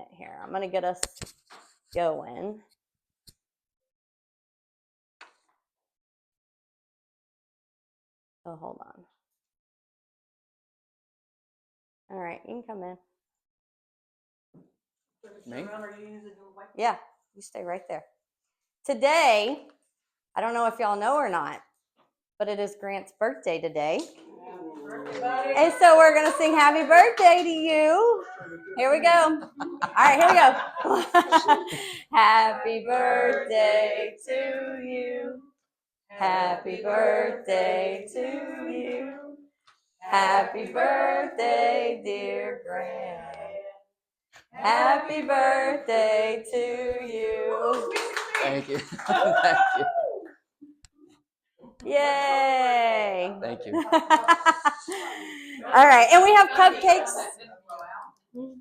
minute here. I'm going to get us going. So hold on. All right, you can come in. Me? Yeah, you stay right there. Today, I don't know if y'all know or not, but it is Grant's birthday today. And so we're going to sing happy birthday to you. Here we go. All right, here we go. Happy birthday to you. Happy birthday to you. Happy birthday, dear Grant. Happy birthday to you. Thank you. Thank you. Yay. Thank you. All right, and we have cupcakes.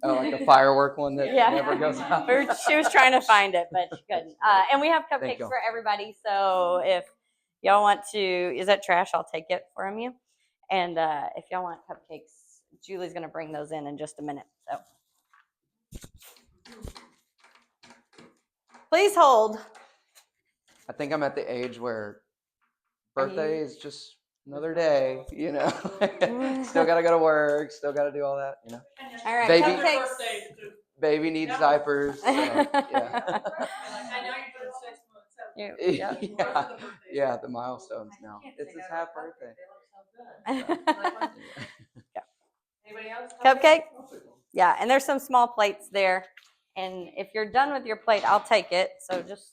Oh, like the firework one that never goes out. She was trying to find it, but she couldn't. And we have cupcakes for everybody. So if y'all want to, is that trash? I'll take it from you. And if y'all want cupcakes, Julie's going to bring those in just a minute. So please hold. I think I'm at the age where birthday is just another day, you know. Still got to go to work. Still got to do all that, you know. All right, baby, cupcakes. Baby needs diapers. So, yeah. I know you're doing 6 months. Yeah, the milestones now. It's his half birthday. Anybody else? Cupcake? Yeah, and there's some small plates there. And if you're done with your plate, I'll take it. So just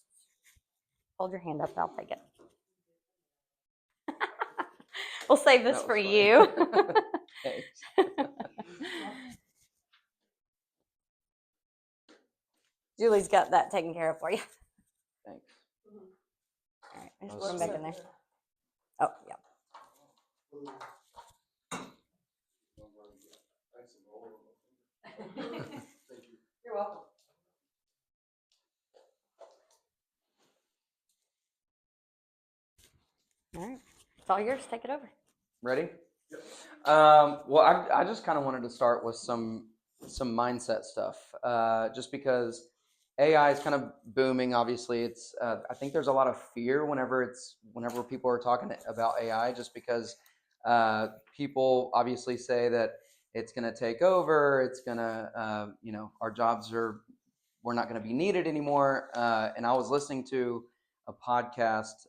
hold your hand up. I'll take it. We'll save this for you. Thanks. Julie's got that taken care of for you. Thanks. All right, just put them back in there. Oh, yeah. You're welcome. All right, it's all yours. Take it over. Ready? Well, I just kind of wanted to start with some mindset stuff, just because AI is kind of booming. Obviously, it's I think there's a lot of fear whenever people are talking about AI, just because people obviously say that it's going to take over. It's going to, our jobs we're not going to be needed anymore. And I was listening to a podcast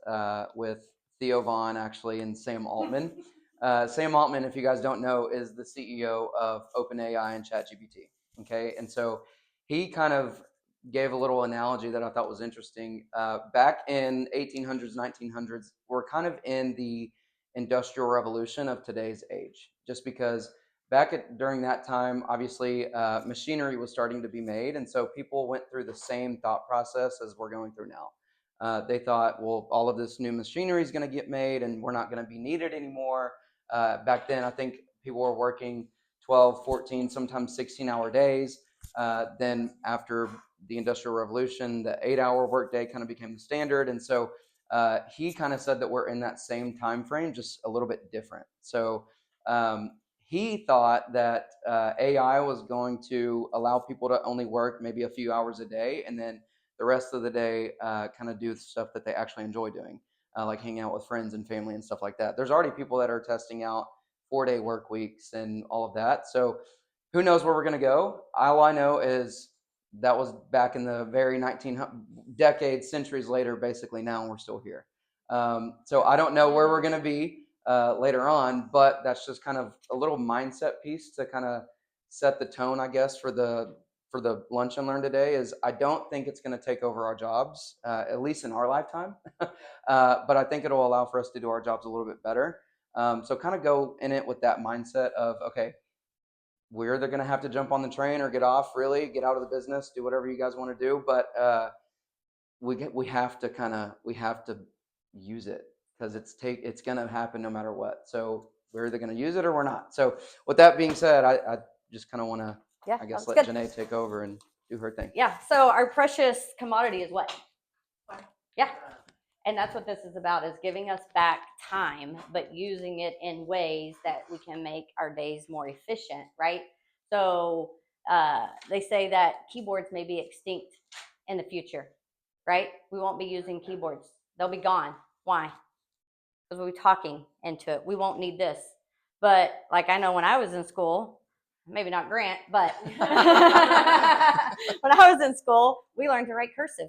with Theo Vaughn, actually, and Sam Altman. Sam Altman, if you guys don't know, is the CEO of OpenAI and ChatGPT. Okay, and so he kind of gave a little analogy that I thought was interesting. Back in 1800s, 1900s, we're kind of in the industrial revolution of today's age, just because during that time, obviously, machinery was starting to be made, and so people went through the same thought process as we're going through now. They thought, well, all of this new machinery is going to get made, and we're not going to be needed anymore. Back then, I think people were working 12, 14, sometimes 16-hour days. Then after the Industrial Revolution, the 8-hour workday kind of became the standard. And so he kind of said that we're in that same time frame, just a little bit different. So he thought that AI was going to allow people to only work maybe a few hours a day, and then the rest of the day kind of do stuff that they actually enjoy doing. Like hanging out with friends and family and stuff like that. There's already people that are testing out 4-day work weeks and all of that. So who knows where we're going to go? All I know is that was back in the very 1900s, centuries later, basically now, and we're still here. So I don't know where we're going to be later on, but that's just kind of a little mindset piece to kind of set the tone, I guess, for the lunch and learn today. Is I don't think it's going to take over our jobs, at least in our lifetime. But I think it'll allow for us to do our jobs a little bit better. So kind of go in it with that mindset of, okay, we're either going to have to jump on the train or get off, really get out of the business, do whatever you guys want to do. But we have to use it, because it's going to happen no matter what. So we're either going to use it or we're not. So with that being said, I just kind of want to, I guess, let Jenay take over and do her thing. Yeah. So our precious commodity is what? Yeah. And that's what this is about, is giving us back time, but using it in ways that we can make our days more efficient, right? So they say that keyboards may be extinct in the future, right? We won't be using keyboards. They'll be gone. Why? Because we'll be talking into it. We won't need this. But like I know when I was in school, maybe not Grant, but when I was in school, we learned to write cursive.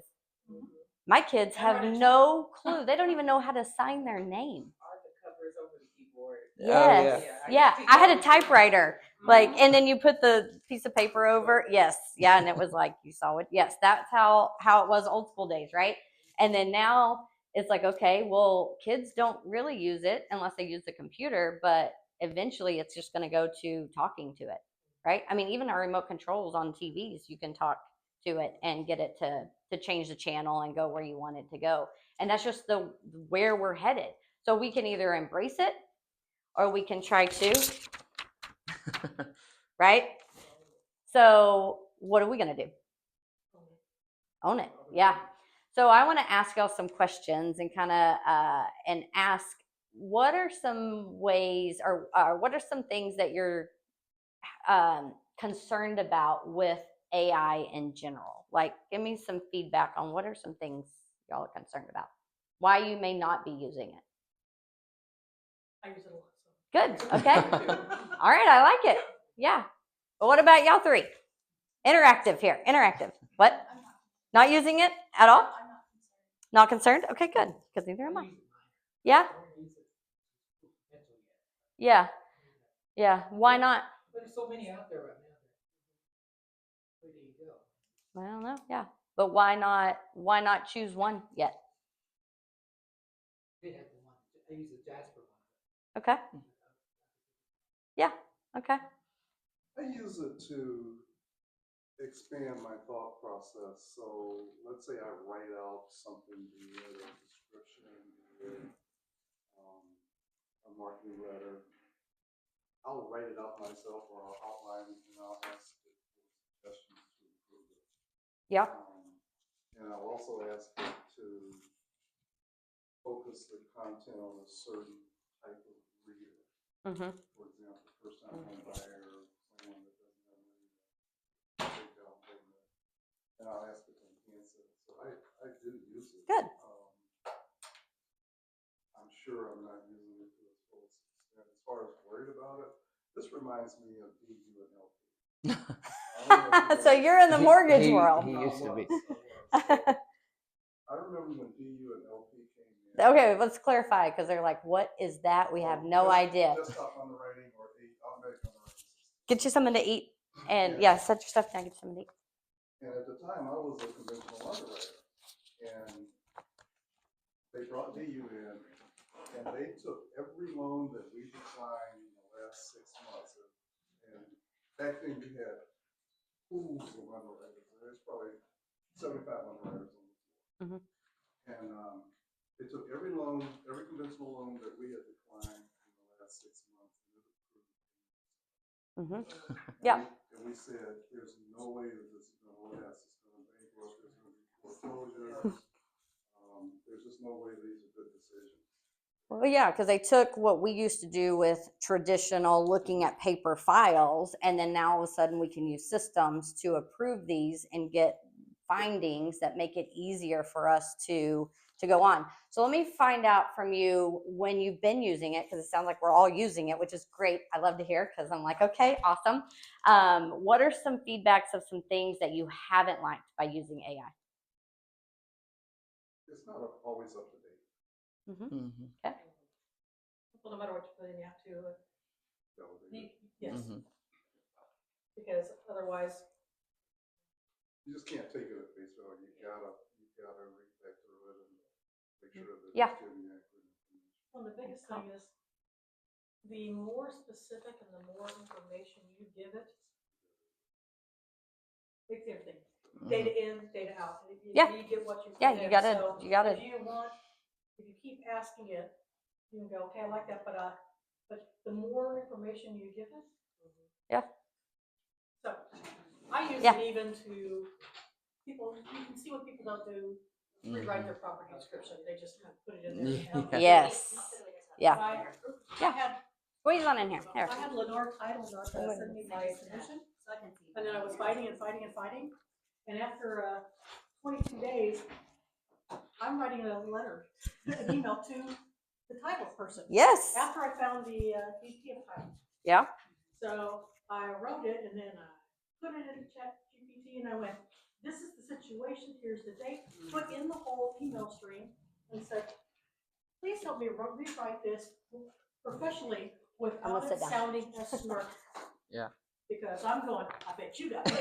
My kids have no clue. They don't even know how to sign their name. Yes. Yeah. I had a typewriter. Like, and then you put the piece of paper over. Yes. Yeah. And it was like, you saw it. Yes. That's how it was old school days, right? And then now it's like, okay, well, kids don't really use it unless they use the computer, but eventually it's just going to go to talking to it, right? I mean, even our remote controls on TVs, you can talk to it and get it to change the channel and go where you want it to go. And that's just where we're headed. So we can either embrace it or we can try to, right? So what are we going to do? Own it. Yeah. So I want to ask y'all some questions and kind of and ask, what are some ways or what are some things that you're concerned about with AI in general? Like, give me some feedback on what are some things y'all are concerned about. Why you may not be using it. I use it a lot. Good. Okay. All right. I like it. Yeah. But what about y'all three? Interactive here. Interactive. What? Not using it at all? Not concerned? Okay, good. Because neither am I. Yeah? Yeah. Yeah. Why not? There's so many out there right now. Where do you go? I don't know. Yeah. But why not choose one yet? I did have the one. I use the Jasper one. Okay. Yeah. Okay. I use it to expand my thought process. So let's say I write out something, be it a description, be it a marketing letter. I'll write it out myself or I'll outline it and I'll ask it for suggestions to improve it. Yeah. And I'll also ask it to focus the content on a certain type of reader. Mm-hmm. For example, first-time home buyer, someone that doesn't have money to take down payment, and I'll ask it to enhance it. So I do use it. Good. I'm sure I'm not using it to its fullest extent. As far as worried about it, this reminds me of DU and LP. So you're in the mortgage world. He used to be. I remember when DU and LP came in. Okay, let's clarify because they're like, what is that? We have no idea. Desktop underwriting or automatic underwriting system. Get you something to eat. And yeah, set your stuff down, get you something to eat. And at the time, I was a conventional underwriter. And they brought DU in, and they took every loan that we declined in the last 6 months. And back then, you had pools of underwriters. There's probably 75 underwriters on the floor. Mm-hmm. And they took every loan, every conventional loan that we had declined in the last 6 months, and it approved. Mm-hmm. Yeah. And we said, there's no way that this is going to last. It's going to bankrupt. There's going to be foreclosures. There's just no way these are good decisions. Well, yeah, because they took what we used to do with traditional looking at paper files, and then now all of a sudden we can use systems to approve these and get findings that make it easier for us to go on. So let me find out from you when you've been using it, because it sounds like we're all using it, which is great. I love to hear, because I'm like, okay, awesome. What are some feedbacks of some things that you haven't liked by using AI? It's not always up to date. Mm-hmm. Mm-hmm. Okay. Well, no matter what you put in, you have to. Yes. Mm-hmm. Because otherwise. You just can't take it at face value. You gotta read back through it and make sure that Yeah. it's giving you accurate information. Well, the biggest thing is the more specific and the more information you give it, it's everything. Data in, data out. Yeah. You get what you put Yeah, in. you gotta. If you keep asking it, you can go, okay, I like that, but the more information you give it. Yeah. So I use Yeah. it even to people. You can see what people don't do. Rewrite their property description. They just kind of put it in there. Yeah. Yes. Yeah. I Yeah. had Squeeze on in here. Here. I had Lenore Title send me my submission. And then I was fighting and fighting and fighting. And after 22 days, I'm writing a letter, an email to the title person. Yes. After I found the ETF title. Yeah. So I wrote it and then I put it in ChatGPT and I went, this is the situation, here's the date, put in the whole email stream and said, please help me rewrite this professionally without sit it down. sounding as smart. Yeah. Because I'm going, I bet you got it.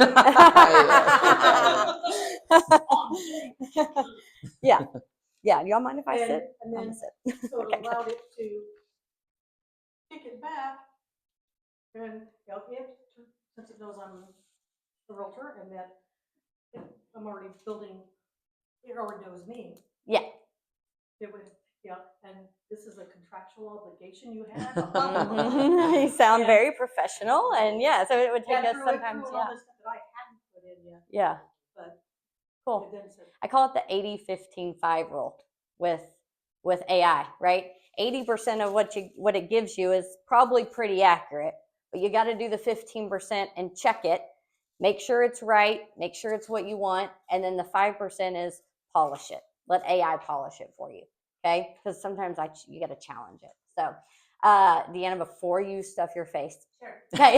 Yeah. Yeah. Do y'all mind if I And- sit? and I'm then- gonna sit. So Okay, it allowed it to kick it back and since it knows I'm the realtor and that I'm already building, it already knows me. Yeah. It would, and this is a contractual obligation you have. Mhm. You sound And- very professional, and yeah, so it would take And us threw sometimes. all Yeah. this stuff that I hadn't put in yet, Yeah. but Cool. it then said, I call it the 80-15-5 rule with AI, right? 80% of what it gives you is probably pretty accurate, but you got to do the 15% and check it, make sure it's right, make sure it's what you want, and then the 5% is polish it. Let AI polish it for you, okay? Because sometimes you got to challenge it. So, Deanna, before you stuff your face, sure. okay.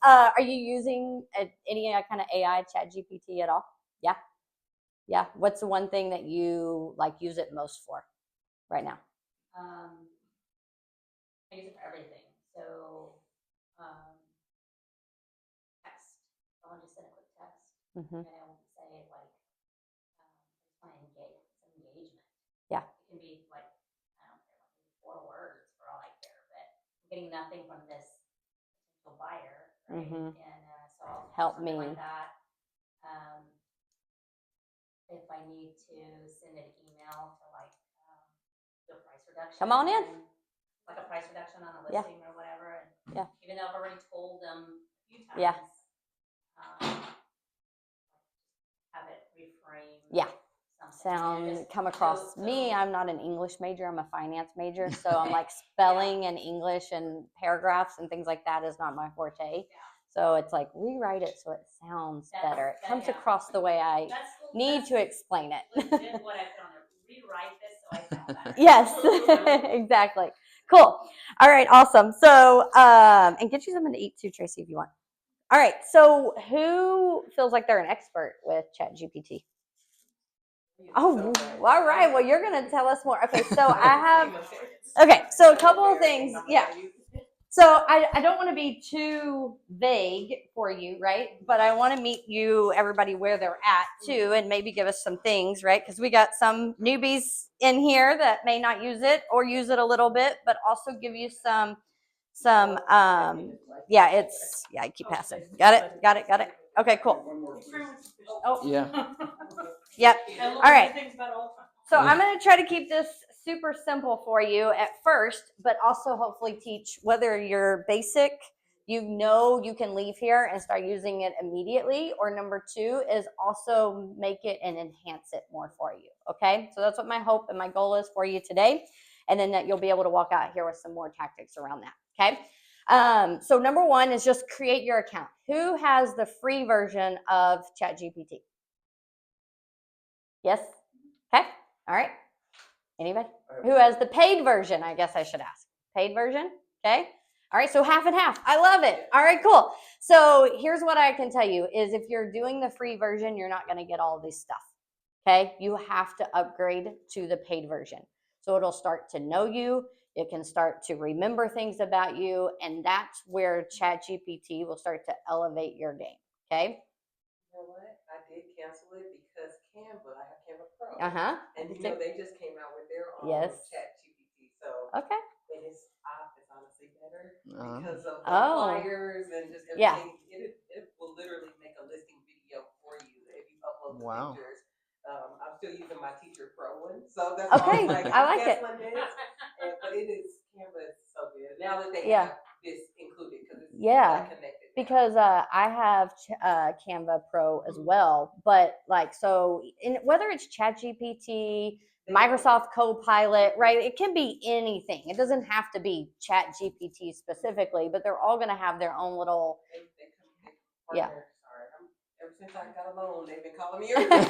Are you using any kind of AI, ChatGPT at all? Yeah. Yeah. What's the one thing that you use it most for right now? I use it for everything. So, text. I'll just send a quick text, Mm-hmm. and I'll say like, I just want to engagement. Yeah. It can be like, I don't care, like 4 words for all I care, but I'm getting nothing from this potential buyer, right? Mhm. And so I'll Help something me. like that. If I need to send an email to like do a price reduction. Come on in. Like a price reduction on a Yeah. listing or whatever. And Yeah. even though I've already told them a few times. Yeah. Have it reframe. Yeah. Something. Come across me. I'm not an English major. I'm a finance major. So I'm like spelling and English and paragraphs and things like that is not my forte. Yeah. So it's like rewrite it so it sounds better. It comes yeah. across the way I need to explain it. Legit what I put on there. Rewrite this so I sound better. Yes, exactly. Cool. All right, awesome. So, and get you something to eat too, Tracy, if you want. All right, so who feels like they're an expert with ChatGPT? Oh, all right. Well, you're going to tell us more. Okay, so so a couple of things. Yeah. So I don't want to be too vague for you, right? But I want to meet you, everybody, where they're at too, and maybe give us some things, right? Because we got some newbies in here that may not use it or use it a little bit, but also give you some. I keep passing. Got it. Okay, cool. Oh, Yeah. yep. All right. right. So I'm going to try to keep this super simple for you at first, but also hopefully teach whether you're basic, you can leave here and start using it immediately, or number 2 is also make it and enhance it more for you. Okay. So that's what my hope and my goal is for you today. And then that you'll be able to walk out here with some more tactics around that. Okay. So number 1 is just create your account. Who has the free version of ChatGPT? Yes. Okay. All right. Anybody? Who has the paid version? I guess I should ask. Paid version? Okay. All right. So half and half. I love it. All right, cool. So here's what I can tell you is if you're doing the free version, you're not going to get all this stuff. Okay. You have to upgrade to the paid version. So it'll start to know you. It can start to remember things about you. And that's where ChatGPT will start to elevate your game. Okay. You know what? I did cancel it because Canva, I have Canva Pro. And they just came out with their own ChatGPT. So Okay. and its app is honestly better because of the Oh. flyers and just everything. Yeah. It will literally make a listing video for you if you upload the Wow. pictures. I'm still using my Teacher Pro one, so that's Okay, why I like it. But it is Canva is so good now that they Yeah. have this included because it's Yeah. like connected. Because I have Canva Pro as well, but whether it's ChatGPT, Microsoft Copilot, right? It can be anything. It doesn't have to be ChatGPT specifically, but they're all going to have their own little Yeah. Sorry, ever since I got a loan, they've been calling me every day.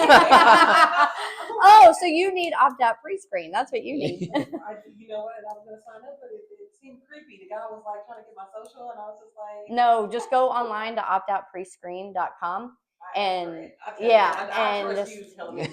Oh, so you need opt-out pre-screen. That's what you need. You know what? I was gonna sign up, but it seemed creepy. The guy was like trying to get my social, and I was just like, No, just go online to optoutprescreen.com. And I trust you telling me.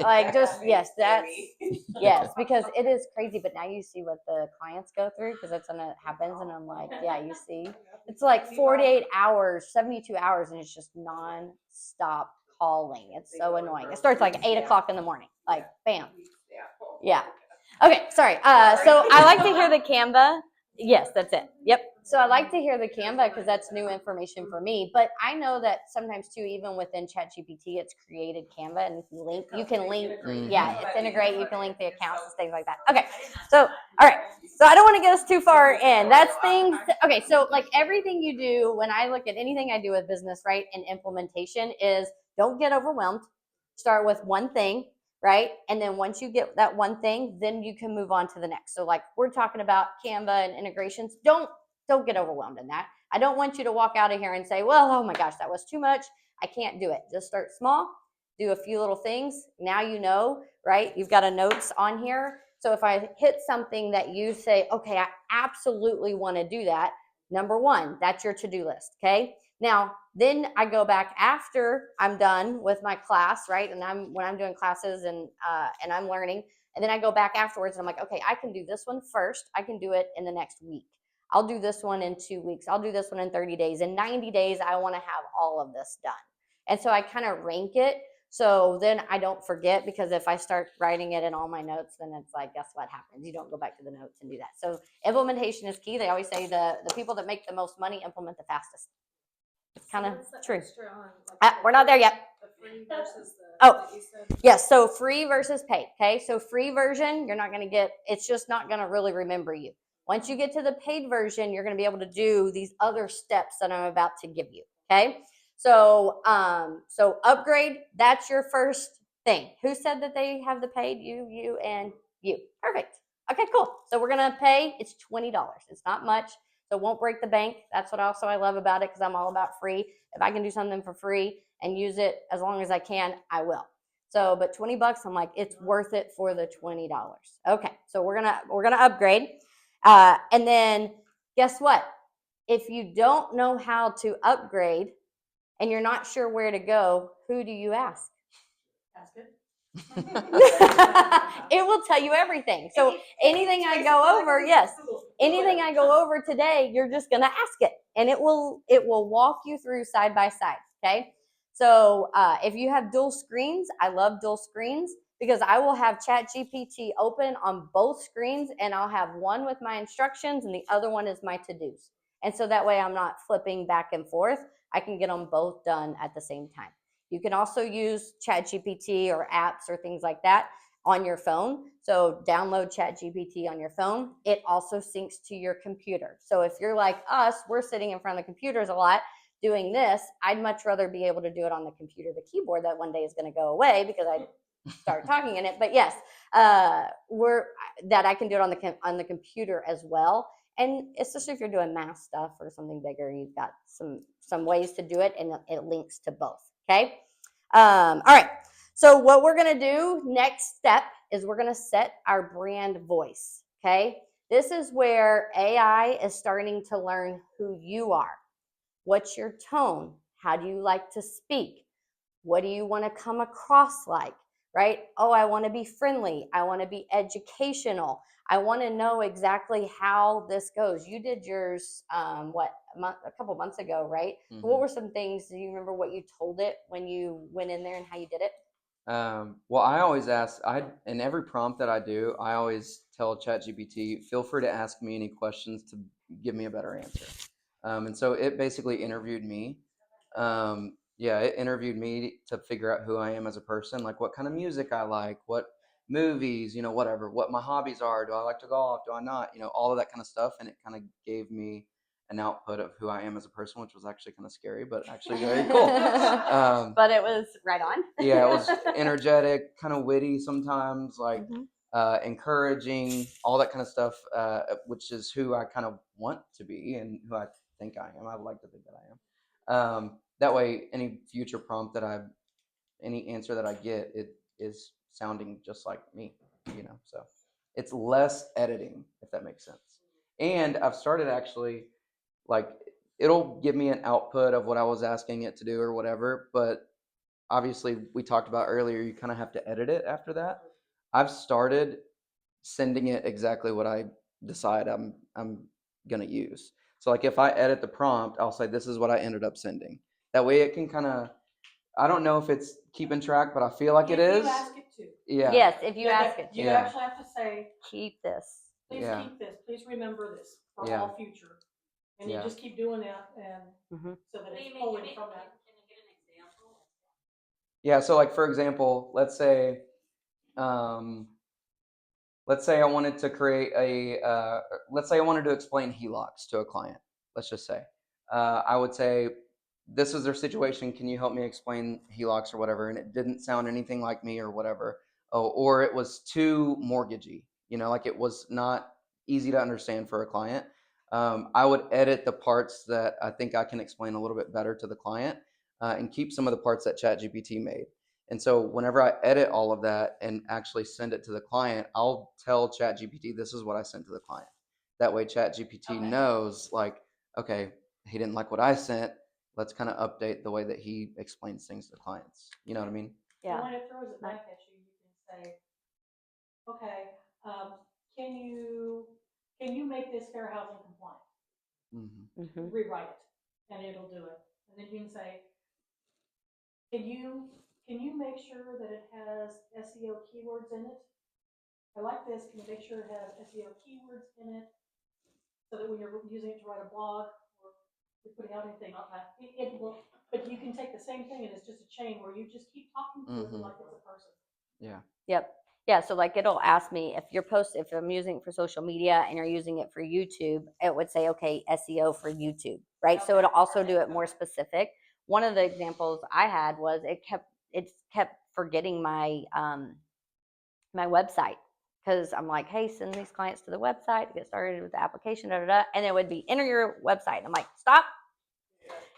like just yes, yes, because it is crazy. But now you see what the clients go through because that's when it happens, and I'm like, yeah, you see, it's like 48 hours, 72 hours, and it's just non-stop calling. It's so annoying. It starts like 8 o'clock in the morning, like bam. Yeah. Okay, sorry. So I like to hear the Canva. Yes, that's it. Yep. So I like to hear the Canva because that's new information for me. But I know that sometimes too, even within ChatGPT, it's created Canva and you can link. Yeah, it's integrate. You can link the accounts and things like that. Okay. So all right. So I don't want to get us too far in. That's things. Okay. So like everything you do, when I look at anything I do with business, right, and implementation is don't get overwhelmed. Start with one thing. Right? And then once you get that one thing, then you can move on to the next. So like we're talking about Canva and integrations. Don't get overwhelmed in that. I don't want you to walk out of here and say, well, oh my gosh, that was too much. I can't do it. Just start small, do a few little things. Now you know, right? You've got a notes on here. So if I hit something that you say, okay, I absolutely want to do that. Number one, that's your to-do list. Okay. Now, then I go back after I'm done with my class, right? And when I'm doing classes and I'm learning, and then I go back afterwards and I'm like, okay, I can do this one first. I can do it in the next week. I'll do this one in 2 weeks. I'll do this one in 30 days. In 90 days, I want to have all of this done. And so I kind of rank it. So then I don't forget, because if I start writing it in all my notes, then it's like, guess what happens? You don't go back to the notes and do that. So implementation is key. They always say the people that make the most money implement the fastest. It's kind of true. We're not there yet. The free versus the yes. So free versus paid. Okay. So free version, you're not going to get, it's just not going to really remember you. Once you get to the paid version, you're going to be able to do these other steps that I'm about to give you. Okay. So, upgrade, that's your first thing. Who said that they have the paid? You, and you. Perfect. Okay, cool. So we're going to pay, it's $20. It's not much. So it won't break the bank. That's what also I love about it, because I'm all about free. If I can do something for free and use it as long as I can, I will. So, but $20, I'm like, it's worth it for the $20. Okay, so we're gonna upgrade, and then guess what? If you don't know how to upgrade and you're not sure where to go, who do you ask? That's good. It will tell you everything. So anything I go over, yes, anything I go over today, you're just going to ask it, and it will walk you through side by side. Okay. So if you have dual screens, I love dual screens because I will have ChatGPT open on both screens, and I'll have one with my instructions and the other one is my to-dos. And so that way I'm not flipping back and forth. I can get them both done at the same time. You can also use ChatGPT or apps or things like that on your phone. So download ChatGPT on your phone. It also syncs to your computer. So if you're like us, we're sitting in front of the computers a lot doing this, I'd much rather be able to do it on the computer. The keyboard that one day is going to go away because I start talking in it. But yes, I can do it on the computer as well. And especially if you're doing math stuff or something bigger, you've got some ways to do it, and it links to both. Okay. All right. So what we're going to do next step is we're going to set our brand voice. Okay. This is where AI is starting to learn who you are. What's your tone? How do you like to speak? What do you want to come across like? Right? Oh, I want to be friendly. I want to be educational. I want to know exactly how this goes. You did yours, a couple months ago, right? Mm-hmm. What were some things? Do you remember what you told it when you went in there and how you did it? Well, I always ask, in every prompt that I do, I always tell ChatGPT, feel free to ask me any questions to give me a better answer. And so it basically interviewed me. It interviewed me to figure out who I am as a person, like what kind of music I like, what movies, whatever, what my hobbies are. Do I like to golf? Do I not? All of that kind of stuff. And it kind of gave me an output of who I am as a person, which was actually kind of scary, but actually very cool. But it was right on. Yeah, it was energetic, kind of witty sometimes, like encouraging, all that kind of stuff, which is who I kind of want to be and who I think I am. I would like to think that I am. That way, any future prompt any answer that I get, it is sounding just like me, so it's less editing, if that makes sense. And I've started actually, like, it'll give me an output of what I was asking it to do or whatever, but obviously we talked about earlier, you kind of have to edit it after that. I've started sending it exactly what I decide I'm going to use. So like if I edit the prompt, I'll say this is what I ended up sending. That way it can kind of, I don't know if it's keeping track, but I feel like it is. If you ask it to. Yeah. Yes, if you ask it to. You actually have to say, Keep this. please keep this, please remember this for Yeah. all future. And you just keep doing that, and so that it's pulling from that. Can you get an example? Yeah, so like for example, let's say I wanted to create let's say I wanted to explain HELOCs to a client. Let's just say I would say, this is their situation. Can you help me explain HELOCs or whatever? And it didn't sound anything like me or whatever. Oh, or it was too mortgagey, like it was not easy to understand for a client. I would edit the parts that I think I can explain a little bit better to the client, and keep some of the parts that ChatGPT made. And so whenever I edit all of that and actually send it to the client, I'll tell ChatGPT, this is what I sent to the client. That way ChatGPT knows, like, okay, he didn't like what I sent. Let's kind of update the way that he explains things to clients. You know what I mean? Yeah. And when it throws it back at you, you can say, okay, can you make this fair housing compliant? Mm-hmm. Rewrite it, and it'll do it. And then you can say, can you make sure that it has SEO keywords in it? I like this. Can you make sure it has SEO keywords in it, so that when you're using it to write a blog or you're putting out anything, it will. But you can take the same thing, and it's just a chain where you just keep talking to it like it's a person. Yeah. Yep. Yeah, so like it'll ask me if I'm using it for social media and you're using it for YouTube, it would say, okay, SEO for YouTube, right? So it'll also do it more specific. One of the examples I had was it kept forgetting my my website, because I'm like, hey, send these clients to the website to get started with the application, and it would be enter your website. I'm like, stop.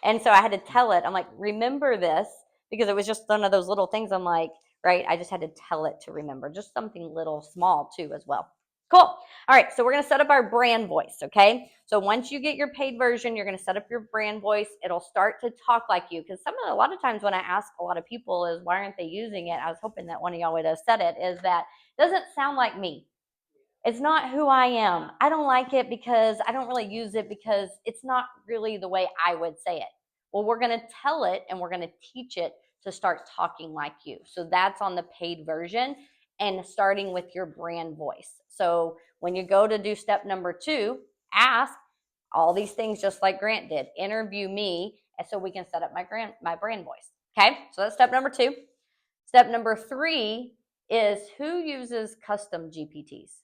And so I had to tell it, I'm like, remember this, because it was just one of those little things. I'm like, right, I just had to tell it to remember, just something little small too as well. Cool. All right, so we're going to set up our brand voice, okay? So once you get your paid version, you're going to set up your brand voice. It'll start to talk like you, because a lot of times when I ask a lot of people is, why aren't they using it? I was hoping that one of y'all would have said it, is that it doesn't sound like me. It's not who I am. I don't like it because I don't really use it, because it's not really the way I would say it. Well, we're going to tell it and we're going to teach it to start talking like you. So that's on the paid version, and starting with your brand voice. So when you go to do step number 2, ask all these things just like Grant did. Interview me, and so we can set up my brand voice. Okay, so that's step number 2. Step number 3 is, who uses custom GPTs?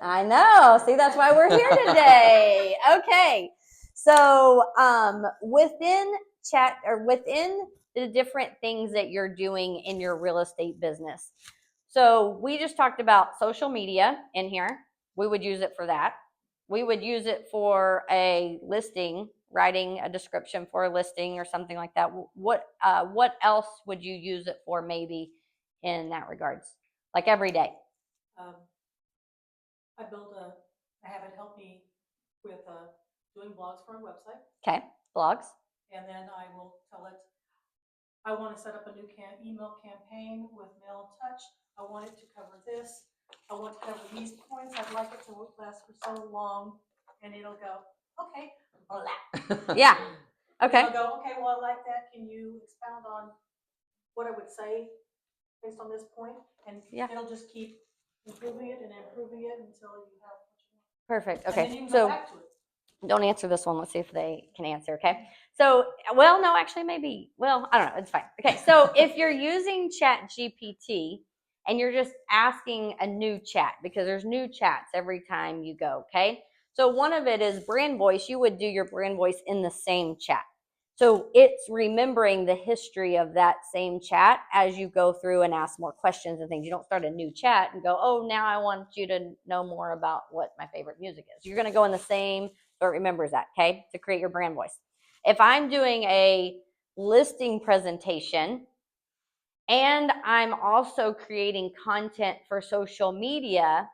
I know. See, that's why we're here today. Okay. So within the different things that you're doing in your real estate business. So we just talked about social media in here. We would use it for that. We would use it for a listing, writing a description for a listing or something like that. What else would you use it for, maybe, in that regards? Like every day. I have it help me with doing blogs for a website. Okay, blogs. And then I will tell it, I want to set up a new email campaign with mail touch. I want it to cover this. I want to cover these points. I'd like it to last for so long. And it'll go, okay. Yeah. Okay. It'll go, okay, well, I like that. Can you expound on what I would say based on this point? And it'll just keep improving it until you have what you want. Perfect. Okay. And then you can go back to it. Don't answer this one. Let's see if they can answer. Okay. So, well, no, actually, maybe. Well, I don't know. It's fine. Okay. So if you're using ChatGPT and you're just asking a new chat, because there's new chats every time you go. Okay. So one of it is brand voice. You would do your brand voice in the same chat. So it's remembering the history of that same chat as you go through and ask more questions and things. You don't start a new chat and go, oh, now I want you to know more about what my favorite music is. You're going to go in the same So it remembers that, okay, to create your brand voice. If I'm doing a listing presentation and I'm also creating content for social media,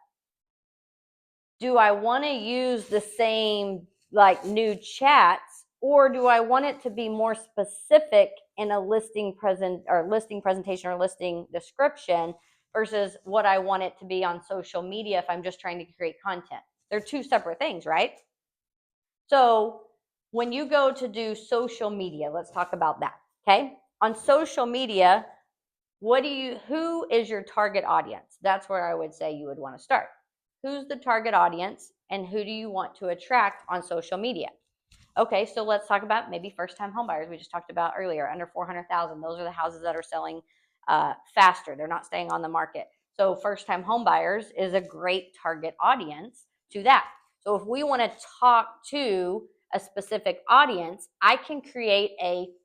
do I want to use the same like new chats, or do I want it to be more specific in a listing presentation or listing description versus what I want it to be on social media if I'm just trying to create content? They're two separate things, right? So when you go to do social media, let's talk about that, okay? On social media, who is your target audience? That's where I would say you would want to start. Who's the target audience and who do you want to attract on social media? Okay, so let's talk about maybe first-time homebuyers. We just talked about earlier, under 400,000. Those are the houses that are selling faster. They're not staying on the market. So first-time homebuyers is a great target audience to that. So if we want to talk to a specific audience, I can create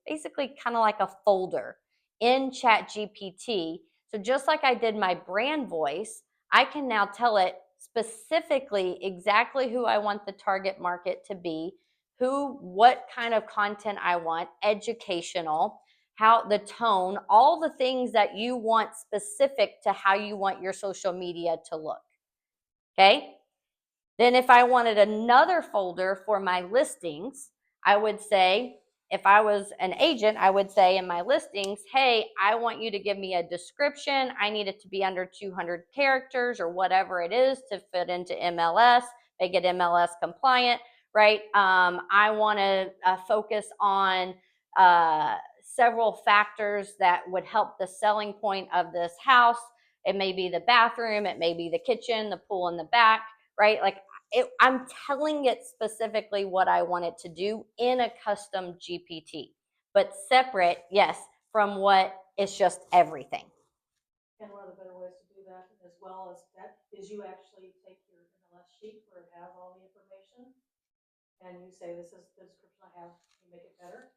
basically kind of like a folder in ChatGPT. So just like I did my brand voice, I can now tell it specifically exactly who I want the target market to be, what kind of content I want, educational, how the tone, all the things that you want specific to how you want your social media to look. Okay? Then if I wanted another folder for my listings, I would say, if I was an agent, I would say in my listings, hey, I want you to give me a description. I need it to be under 200 characters or whatever it is to fit into MLS, make it MLS compliant, right? I want to focus on several factors that would help the selling point of this house. It may be the bathroom, it may be the kitchen, the pool in the back, right? Like I'm telling it specifically what I want it to do in a custom GPT, but separate, yes, from what is just everything. And one of the better ways to do that as well as that is you actually take your MLS sheet where it has all the information and you say, this is the description I have, you make it better.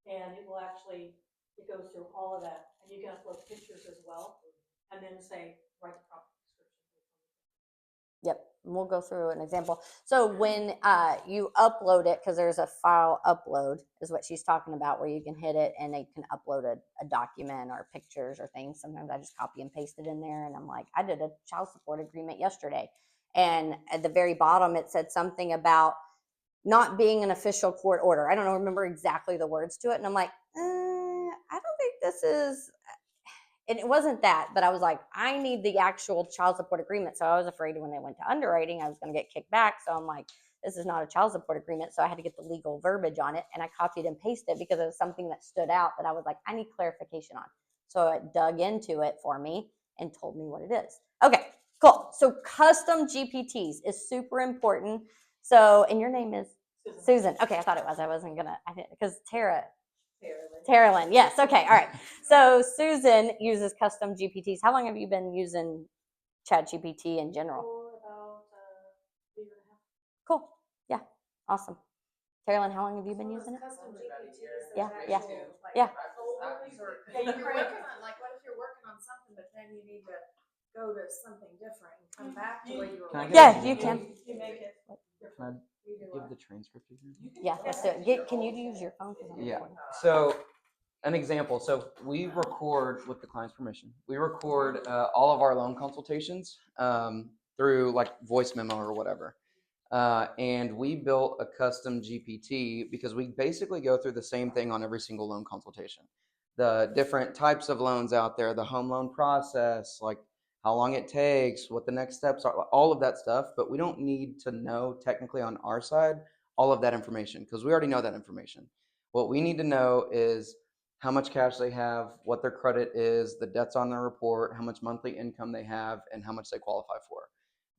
And it will actually, it goes through all of that. And you can upload pictures as well. And then say, write the proper description. Yep, and we'll go through an example. So when you upload it, because there's a file upload is what she's talking about, where you can hit it and it can upload a document or pictures or things. Sometimes I just copy and paste it in there and I'm like, I did a child support agreement yesterday. And at the very bottom, it said something about not being an official court order. I don't know, remember exactly the words to it. And I'm like, I don't think this is, and it wasn't that, but I was like, I need the actual child support agreement. So I was afraid when they went to underwriting, I was going to get kicked back. So I'm like, this is not a child support agreement. So I had to get the legal verbiage on it. And I copied and pasted it because it was something that stood out that I was like, I need clarification on. So it dug into it for me and told me what it is. Okay, cool. So custom GPTs is super important. So, and your name is Susan. Okay, I thought it was. I wasn't going to, I didn't, because Tara Lynn, yes. Okay, all right. So Susan uses custom GPTs. How long have you been using ChatGPT in general? For about a year and a half. Cool. Yeah. Awesome. Tara Lynn, how long have you been using it? Custom GPTs. Yeah, there's yeah, actual, like, yeah. folders or Yeah, you you're create- working on, like, what if you're working on something, but then you need to go to something different and come back to where you were. Can I working get Yeah, an you example? can. You make it Can different. I give the transcript example? Yeah, let's do it. Can you use your phone? Yeah. So an example. So we record, with the client's permission, we record all of our loan consultations through like voice memo or whatever. And we built a custom GPT because we basically go through the same thing on every single loan consultation. The different types of loans out there, the home loan process, like how long it takes, what the next steps are, all of that stuff. But we don't need to know technically on our side all of that information because we already know that information. What we need to know is how much cash they have, what their credit is, the debts on their report, how much monthly income they have, and how much they qualify for.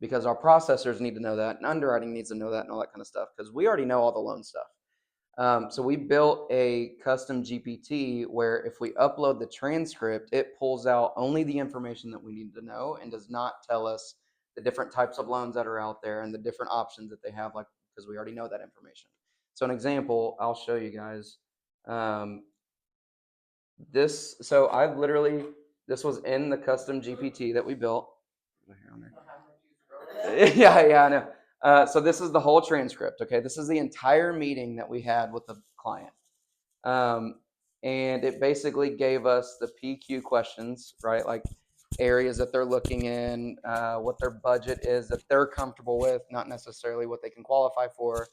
Because our processors need to know that, and underwriting needs to know that, and all that kind of stuff, because we already know all the loan stuff. So we built a custom GPT where if we upload the transcript, it pulls out only the information that we need to know and does not tell us the different types of loans that are out there and the different options that they have, like, because we already know that information. So an example, I'll show you guys. So I literally, this was in the custom GPT that we built. Yeah, I So this is the whole transcript. Okay, this is the entire meeting that we had with the client, and it basically gave us the PQ questions, right? Like areas that they're looking in, what their budget is that they're comfortable with, not necessarily what they can qualify for,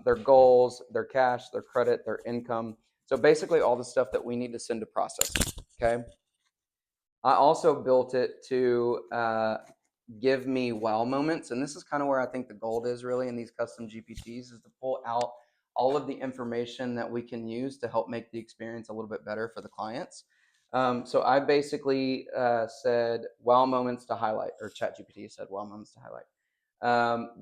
their goals, their cash, their credit, their income. So basically all the stuff that we need to send to processing. Okay. I also built it to give me wow moments. And this is kind of where I think the gold is really in these custom GPTs, is to pull out all of the information that we can use to help make the experience a little bit better for the clients. So I basically said wow moments to highlight, or ChatGPT said wow moments to highlight.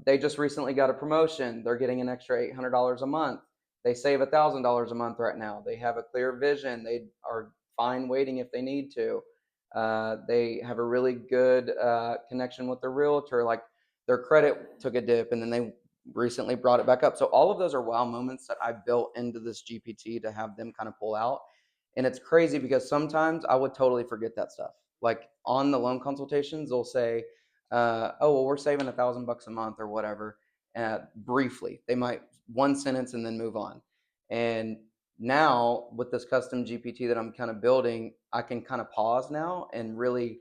They just recently got a promotion. They're getting an extra $800 a month. They save $1,000 a month right now. They have a clear vision. They are fine waiting if they need to. They have a really good connection with their realtor. Like their credit took a dip and then they recently brought it back up. So all of those are wow moments that I built into this GPT to have them kind of pull out. And it's crazy because sometimes I would totally forget that stuff. Like on the loan consultations, they'll say, oh, well, we're saving $1,000 a month or whatever. Briefly, they might one sentence and then move on. And now with this custom GPT that I'm kind of building, I can kind of pause now and really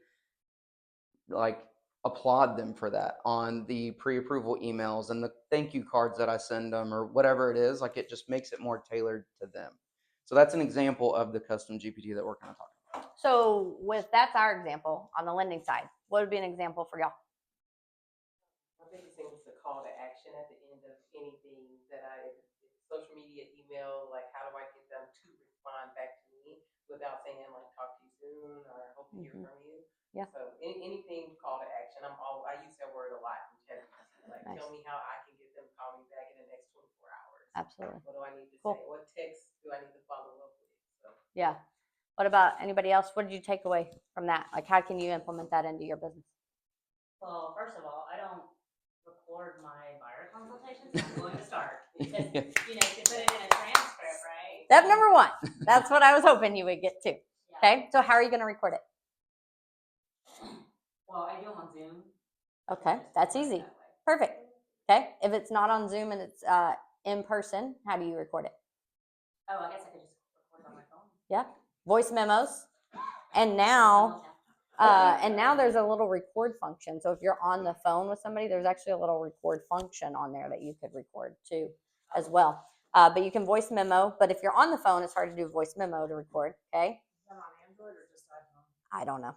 like applaud them for that on the pre-approval emails and the thank you cards that I send them or whatever it is. Like it just makes it more tailored to them. So that's an example of the custom GPT that we're kind of talking about. So that's our example on the lending side. What would be an example for y'all? My biggest thing is the call to action at the end of anything that social media, email, like how do I get them to respond back to me without saying like talk to you soon or hope to hear from you. Yeah. So anything call to action, I use that word a lot in ChatGPT. Like nice. Tell me how I can get them to call me back in the next 24 hours. Absolutely. What do I need to say? What text do I need to follow up with? So. Yeah. What about anybody else? What did you take away from that? Like how can you implement that into your business? Well, first of all, I don't record my buyer consultations. I'm going to start because you can put it in a transcript, right? Step number one. That's what I was hoping you would get to. Yeah. Okay. So how are you going to record it? Well, I do them on Zoom. Okay, that's easy. Perfect. Okay. If it's not on Zoom and it's in person, how do you record it? Oh, I guess I could just record it on my phone. Yeah. Voice memos. And now there's a little record function. So if you're on the phone with somebody, there's actually a little record function on there that you could record too as well. But you can voice memo. But if you're on the phone, it's hard to do voice memo to record. Okay. Is that on Android or just iPhone? I don't know.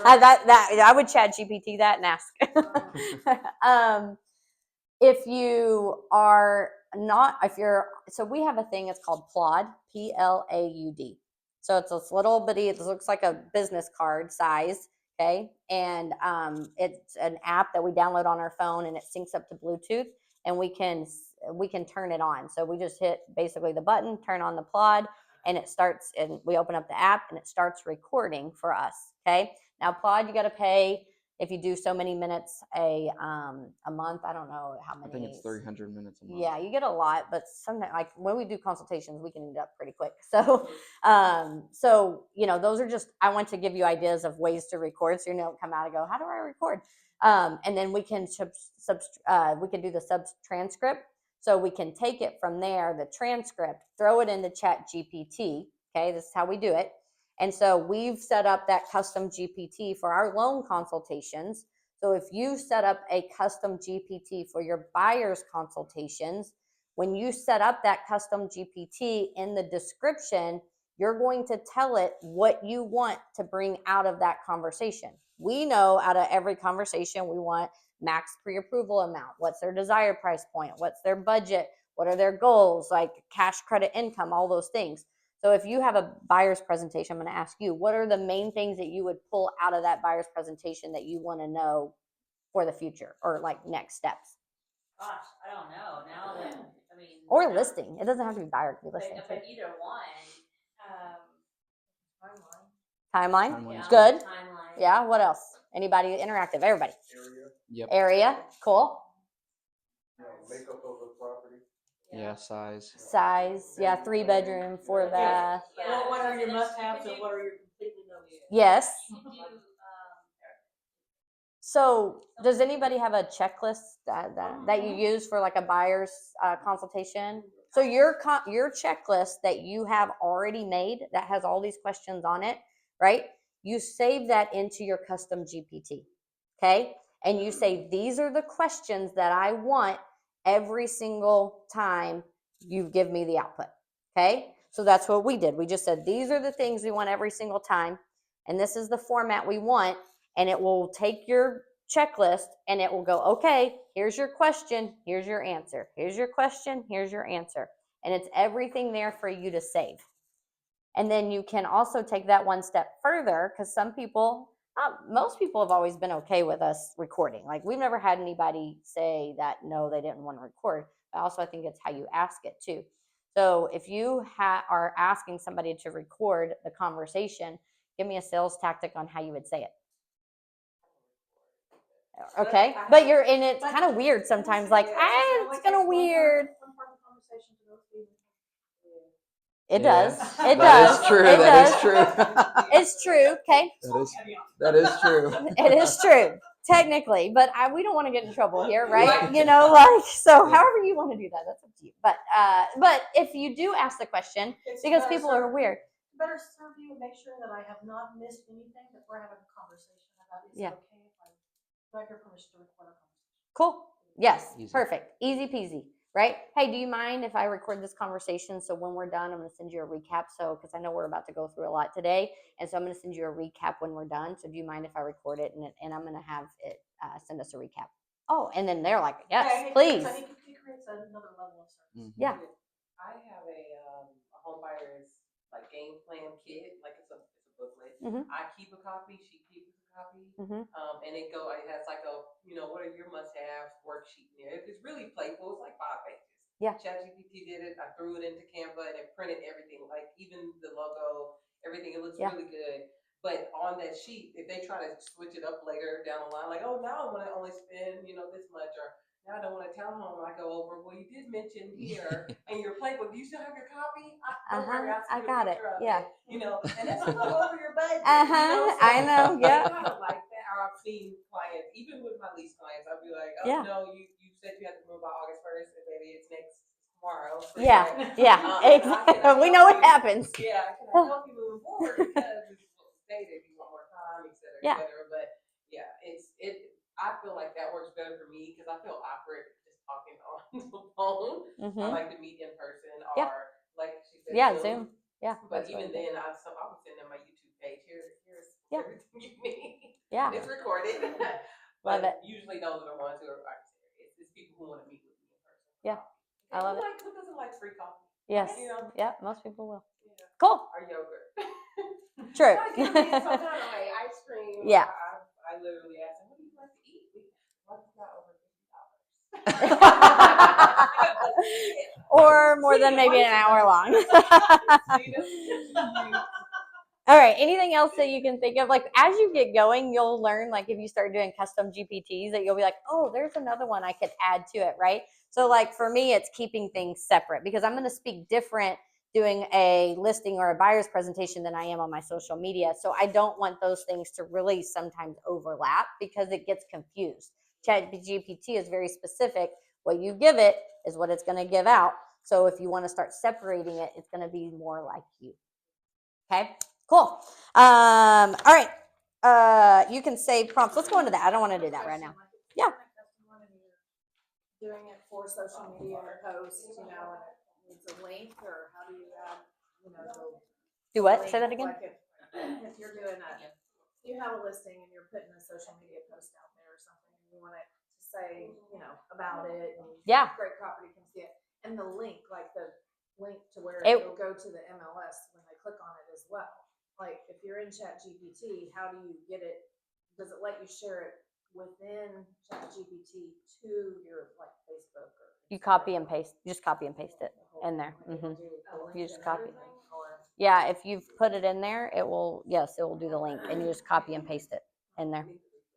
I would ChatGPT that and ask. So we have a thing, it's called Plaud, Plaud. So it's this little bitty, it looks like a business card size, okay? And it's an app that we download on our phone and it syncs up to Bluetooth and we can turn it on. So we just hit basically the button, turn on the Plaud, and it starts, and we open up the app and it starts recording for us, okay? Now Plaud, you got to pay if you do so many minutes a month. I don't know how many. I think it's 300 minutes a month. Yeah, you get a lot, but sometimes, like when we do consultations, we can end up pretty quick. So, those are just, I want to give you ideas of ways to record, so you don't come out and go, how do I record? And then we can do the sub transcript. So we can take it from there, the transcript, throw it into ChatGPT. Okay, this is how we do it. And so we've set up that custom GPT for our loan consultations. So if you set up a custom GPT for your buyer's consultations, when you set up that custom GPT in the description, you're going to tell it what you want to bring out of that conversation. We know out of every conversation, we want max pre-approval amount, what's their desired price point, what's their budget, what are their goals, like cash, credit, income, all those things. So if you have a buyer's presentation, I'm going to ask you, what are the main things that you would pull out of that buyer's presentation that you want to know for the future or like next steps? Gosh, I don't know. Now that, or listing. It doesn't have to be buyer, it could be listing. But either one, timeline. Yeah. Good. Timeline. Yeah. What else? Anybody interactive? Everybody. Area. Yep. Area. Cool. Makeup of the property. Yeah, size. Yeah, 3-bedroom, 4-bath. Well, what are your must-haves and what are your completely no? Yes. So does anybody have a checklist that you use for like a buyer's consultation? So your checklist that you have already made that has all these questions on it, right? You save that into your custom GPT, okay? And you say, these are the questions that I want every single time you give me the output, okay? So that's what we did. We just said, these are the things we want every single time, and this is the format we want, and it will take your checklist and it will go, okay, here's your question, here's your answer, here's your question, here's your answer. And it's everything there for you to save. And then you can also take that one step further, because some people, most people have always been okay with us recording. Like, we've never had anybody say that, no, they didn't want to record. But also, I think it's how you ask it too. So if you are asking somebody to record the conversation, give me a sales tactic on how you would say it. Okay, but you're in it's kind of weird sometimes. Like, it's kind of weird. It does. It does. That is true. It That does. is true. It's true. Okay, That is true. it is true technically, but we don't want to get in trouble here, right? You know, like, so however you want to do that, that's up to you. But if you do ask the question, because people are weird. Better serve you and make sure that I have not missed anything that we're having a conversation about. Is it okay if I beg your permission to record a conversation? Cool. Yes. Easy. Perfect. Easy peasy. Right? Hey, do you mind if I record this conversation? So when we're done, I'm going to send you a recap. So, because I know we're about to go through a lot today. And so I'm going to send you a recap when we're done. So do you mind if I record it? And I'm going to have it send us a recap. Oh, and then they're like, yes, please. I think it creates another level of service. Yeah. I have a home buyer's like game plan kit, like it's a booklet. Mhm. I keep a copy, she keeps a copy, Mhm. and it has like a what are your must-haves worksheet in there. It's really playful. It's like 5 pages. Yeah. ChatGPT did it. I threw it into Canva and it printed everything, like even the logo, everything. It looks really good. But on that sheet, if they try to switch it up later down the line, like, oh, now I want to only spend this much, or now I don't want a townhome. I go over, well, you did mention here in your playbook. Do you still have your copy? Don't worry, I got it. Yeah. And that's a little over your budget. So I know. Yeah. I kind of like that. Or I've seen clients, even with my lease clients, I'd be like, oh, no, you said you had to move by August 1st, and maybe it's next tomorrow. So Yeah. Exactly. We know what happens. Yeah. Can I help you moving forward? Because it's stated you want more time, et cetera, et cetera. But yeah, I feel like that works better for me because I feel awkward just talking on the phone. Mm-hmm. I like to meet in person or like she said, Zoom. Yeah. But even then, I would send them my YouTube page. Here's everything you need. Yeah. It's recorded. Love it. Usually those are the ones who are serious. It's people who want to meet with me in person. Yeah. I love it. Who doesn't like free coffee? Yes. Yeah, most people will. Yeah. Cool. Or yogurt. True. Some kind of like ice cream. Yeah. I literally asked them, what do you like to eat? What is not over $50? Or more than maybe an hour long. All right. Anything else that you can think of? Like, as you get going, you'll learn, like, if you start doing custom GPTs, that you'll be like, oh, there's another one I could add to it, right? So, like, for me, it's keeping things separate because I'm going to speak different doing a listing or a buyer's presentation than I am on my social media. So I don't want those things to really sometimes overlap because it gets confused. ChatGPT is very specific. What you give it is what it's going to give out. So if you want to start separating it, it's going to be more like you. Okay, cool. All right. You can save prompts. Let's go into that. I don't want to do that right now. Yeah. Doing it for social media posts, and it's a link, or how do you add, do what? Say that again. Like if you're doing you have a listing and you're putting a social media post out there or something, and you want it to say, about it, and great property can see it, and the link, like the link to where it'll go to the MLS when they click on it as well. Like if you're in ChatGPT, how do you get it? Does it let you share it within ChatGPT to your Facebook? Or you copy and paste. You just copy and paste it in there. Mm-hmm. You just copy. Or Yeah, if you've put it in there, it will do the link, and you just copy and paste it in there.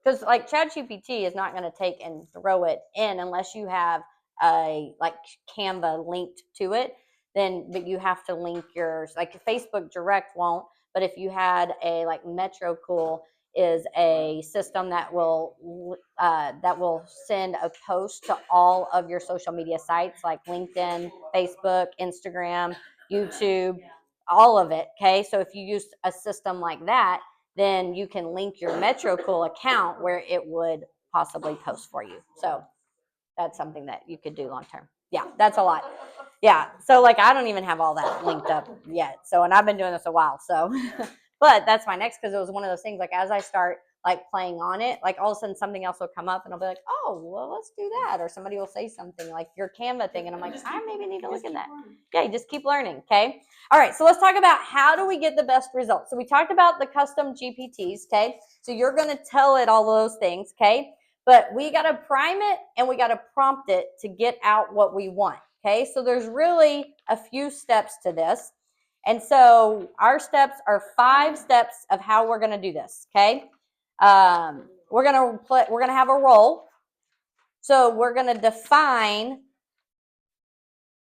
Because like ChatGPT is not going to take and throw it in unless you have a like Canva linked to it. But you have to link yours. Like Facebook Direct won't. But if you had a like Metro Cool is a system that will send a post to all of your social media sites like LinkedIn, Facebook, Instagram, YouTube, all of it. Okay, so if you use a system like that, then you can link your MetroCool account where it would possibly post for you. So that's something that you could do long term. Yeah, that's a lot. Yeah, so like I don't even have all that linked up yet. So, and I've been doing this a while. So, but that's my next, because it was one of those things like as I start like playing on it, like all of a sudden something else will come up and I'll be like, oh, well, let's do that. Or somebody will say something like your Canva thing. And I'm like, I maybe need to look at that. Yeah, you just keep learning. Okay. All right. So let's talk about how do we get the best results. So we talked about the custom GPTs. Okay. So you're going to tell it all those things. Okay. But we got to prime it and we got to prompt it to get out what we want. Okay. So there's really a few steps to this. And so our steps are 5 steps of how we're going to do this. Okay. We're going to have a role. So we're going to define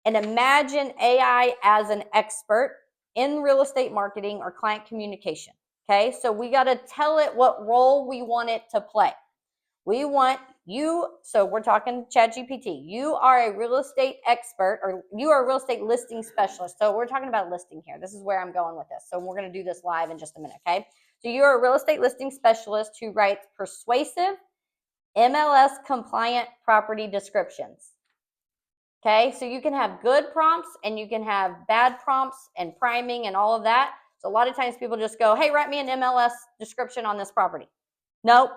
and imagine AI as an expert in real estate marketing or client communication. Okay. So we got to tell it what role we want it to play. We want you, so we're talking ChatGPT. You are a real estate expert, or you are a real estate listing specialist. So we're talking about listing here. This is where I'm going with this. So we're going to do this live in just a minute, okay? So you're a real estate listing specialist who writes persuasive, MLS compliant property descriptions. Okay, so you can have good prompts and you can have bad prompts and priming and all of that. So a lot of times people just go, hey, write me an MLS description on this property. Nope.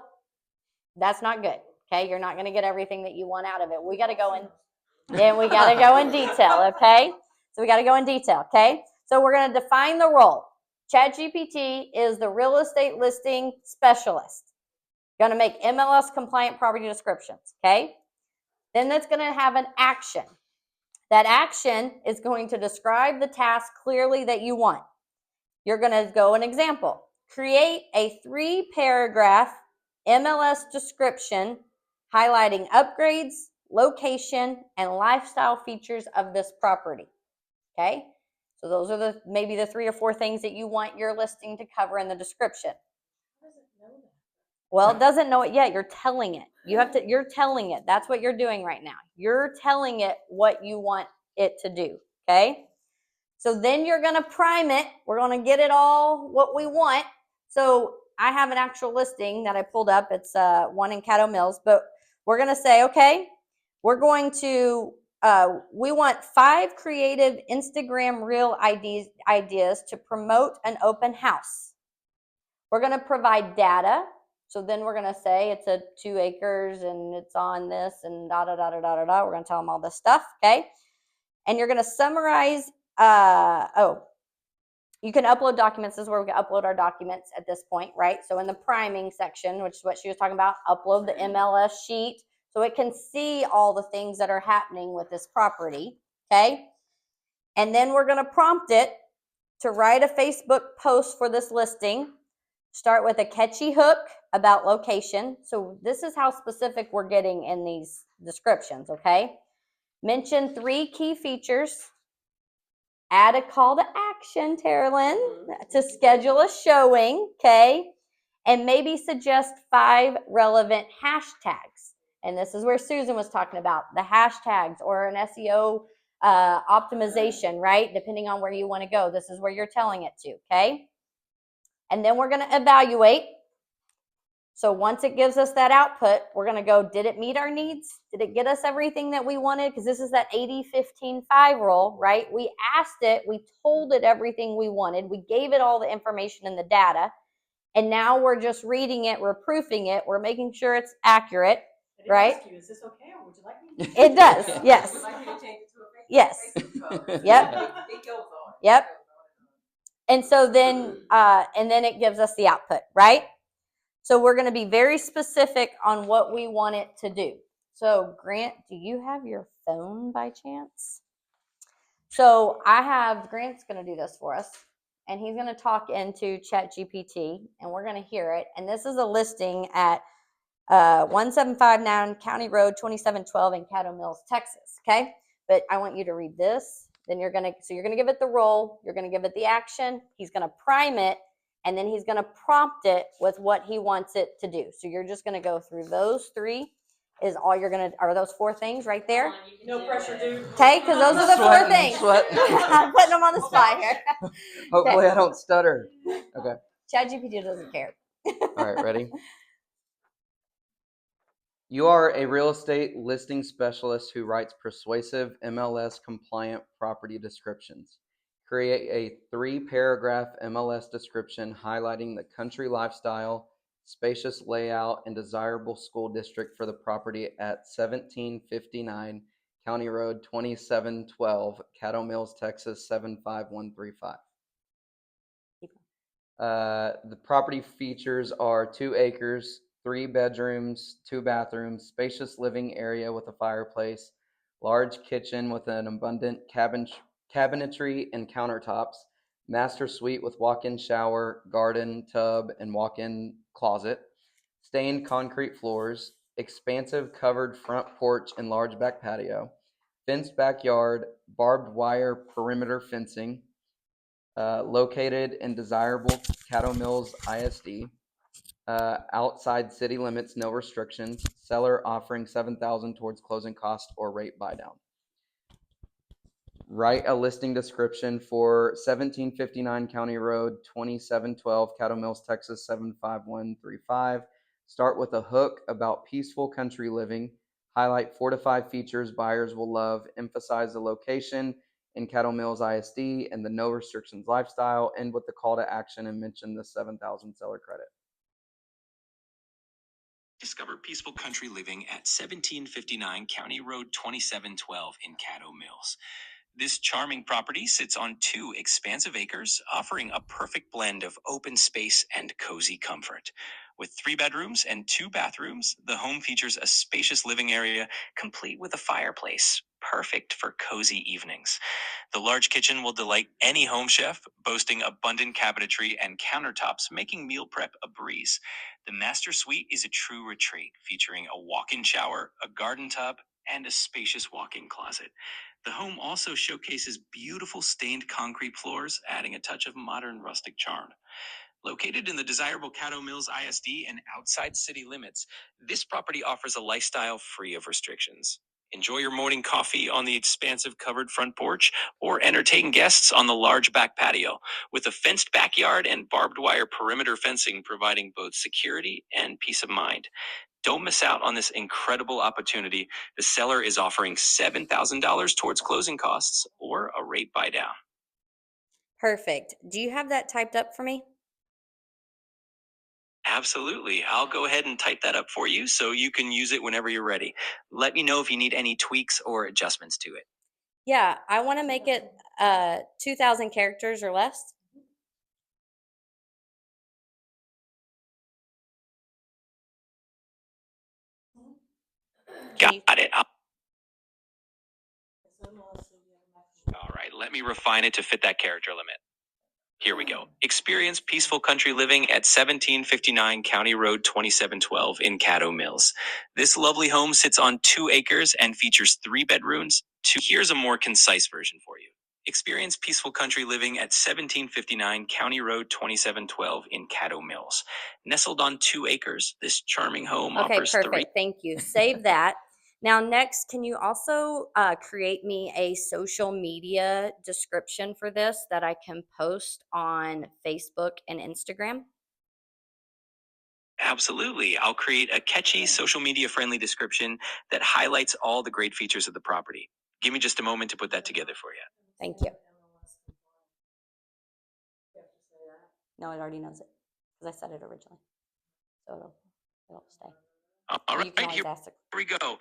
That's not good. Okay, you're not going to get everything that you want out of it. We got to go in, then we got to go in detail. Okay, so we got to go in detail. Okay, so we're going to define the role. ChatGPT is the real estate listing specialist. Going to make MLS compliant property descriptions. Okay, then that's going to have an action. That action is going to describe the task clearly that you want. You're going to go an example. Create a 3-paragraph MLS description highlighting upgrades, location, and lifestyle features of this property. Okay? So those are maybe the 3 or 4 things that you want your listing to cover in the description. How does it know that? Well, it doesn't know it yet. You're telling it. You're telling it. That's what you're doing right now. You're telling it what you want it to do. Okay? So then you're going to prime it. We're going to get it all what we want. So I have an actual listing that I pulled up. It's one in Caddo Mills. But we're going to say, okay, we're going to, we want 5 creative Instagram reel ideas to promote an open house. We're going to provide data. So then we're going to say it's a 2 acres and it's on this and da-da-da-da-da-da. We're going to tell them all this stuff, okay? And you're going to summarize. You can upload documents. This is where we can upload our documents at this point, right? So in the priming section, which is what she was talking about, upload the MLS sheet so it can see all the things that are happening with this property, okay? And then we're going to prompt it to write a Facebook post for this listing. Start with a catchy hook about location. So this is how specific we're getting in these descriptions, okay? Mention 3 key features. Add a call to action, Terilyn, to schedule a showing, okay? And maybe suggest 5 relevant hashtags. And this is where Susan was talking about, the hashtags or an SEO optimization, right? Depending on where you want to go. This is where you're telling it to, okay? And then we're going to evaluate. So once it gives us that output, we're going to go, did it meet our needs? Did it get us everything that we wanted? Because this is that 80-15-5 rule, right? We asked it, we told it everything we wanted, we gave it all the information and the data, and now we're just reading it, we're proofing it, we're making sure it's accurate, right? Ask you, is this okay, or would you like me to? It does, yes. Would like me to change it to a Yes. Facebook post? Yep. It goes on. Yep. And so then, it gives us the output, right? So we're going to be very specific on what we want it to do. So Grant, do you have your phone by chance? So Grant's going to do this for us, and he's going to talk into ChatGPT, and we're going to hear it. And this is a listing at 1759 County Road 2712 in Caddo Mills, Texas. Okay, but I want you to read this. Then you're going to give it the role. You're going to give it the action. He's going to prime it. and then he's going to prompt it with what he wants it to do. So you're just going to go through those 3 is all you're going to, are those 4 things right there? No pressure, dude. Okay, because those are the 4 Sweating, things. sweating. I'm putting them on the spot here. Hopefully I don't stutter. Okay. ChatGPT doesn't care. All right, ready? You are a real estate listing specialist who writes persuasive MLS compliant property descriptions. Create a 3-paragraph MLS description highlighting the country lifestyle, spacious layout, and desirable school district for the property at 1759 County Road 2712, Caddo Mills, Texas 75135. The property features are 2 acres, 3 bedrooms, 2 bathrooms, spacious living area with a fireplace, large kitchen with an abundant cabinetry and countertops, master suite with walk-in shower, garden, tub, and walk-in closet, stained concrete floors, expansive covered front porch and large back patio, fenced backyard, barbed wire perimeter fencing, located in desirable Caddo Mills ISD, outside city limits, no restrictions, seller offering $7,000 towards closing cost or rate buy down. Write a listing description for 1759 County Road 2712, Caddo Mills, Texas 75135. Start with a hook about peaceful country living. Highlight 4 to 5 features buyers will love. Emphasize the location in Caddo Mills ISD and the no restrictions lifestyle. End with the call to action and mention the 7,000 seller credit. Discover peaceful country living at 1759 County Road 2712 in Caddo Mills. This charming property sits on 2 expansive acres, offering a perfect blend of open space and cozy comfort. With 3 bedrooms and 2 bathrooms, the home features a spacious living area complete with a fireplace, perfect for cozy evenings. The large kitchen will delight any home chef, boasting abundant cabinetry and countertops, making meal prep a breeze. The master suite is a true retreat, featuring a walk-in shower, a garden tub, and a spacious walk-in closet. The home also showcases beautiful stained concrete floors, adding a touch of modern rustic charm. Located in the desirable Caddo Mills ISD and outside city limits, this property offers a lifestyle free of restrictions. Enjoy your morning coffee on the expansive covered front porch or entertain guests on the large back patio, with a fenced backyard and barbed wire perimeter fencing providing both security and peace of mind. Don't miss out on this incredible opportunity. The seller is offering $7,000 towards closing costs or a rate buy down. Perfect. Do you have that typed up for me? Absolutely. I'll go ahead and type that up for you so you can use it whenever you're ready. Let me know if you need any tweaks or adjustments to it. Yeah, I want to make it 2,000 characters or less. Got it. All right, let me refine it to fit that character limit. Here we go. Experience peaceful country living at 1759 County Road 2712 in Caddo Mills. This lovely home sits on 2 acres and features 3 bedrooms. Here's a more concise version for you. Experience peaceful country living at 1759 County Road 2712 in Caddo Mills. Nestled on 2 acres, this charming home Okay, offers perfect. 3. Thank you. Save that. Now, next, can you also create me a social media description for this that I can post on Facebook and Instagram? Absolutely. I'll create a catchy, social media friendly description that highlights all the great features of the property. Give me just a moment to put that together for you. Thank you. No, it already knows it because I said it originally. So it'll stay. All Or you right, can always here ask it. we go.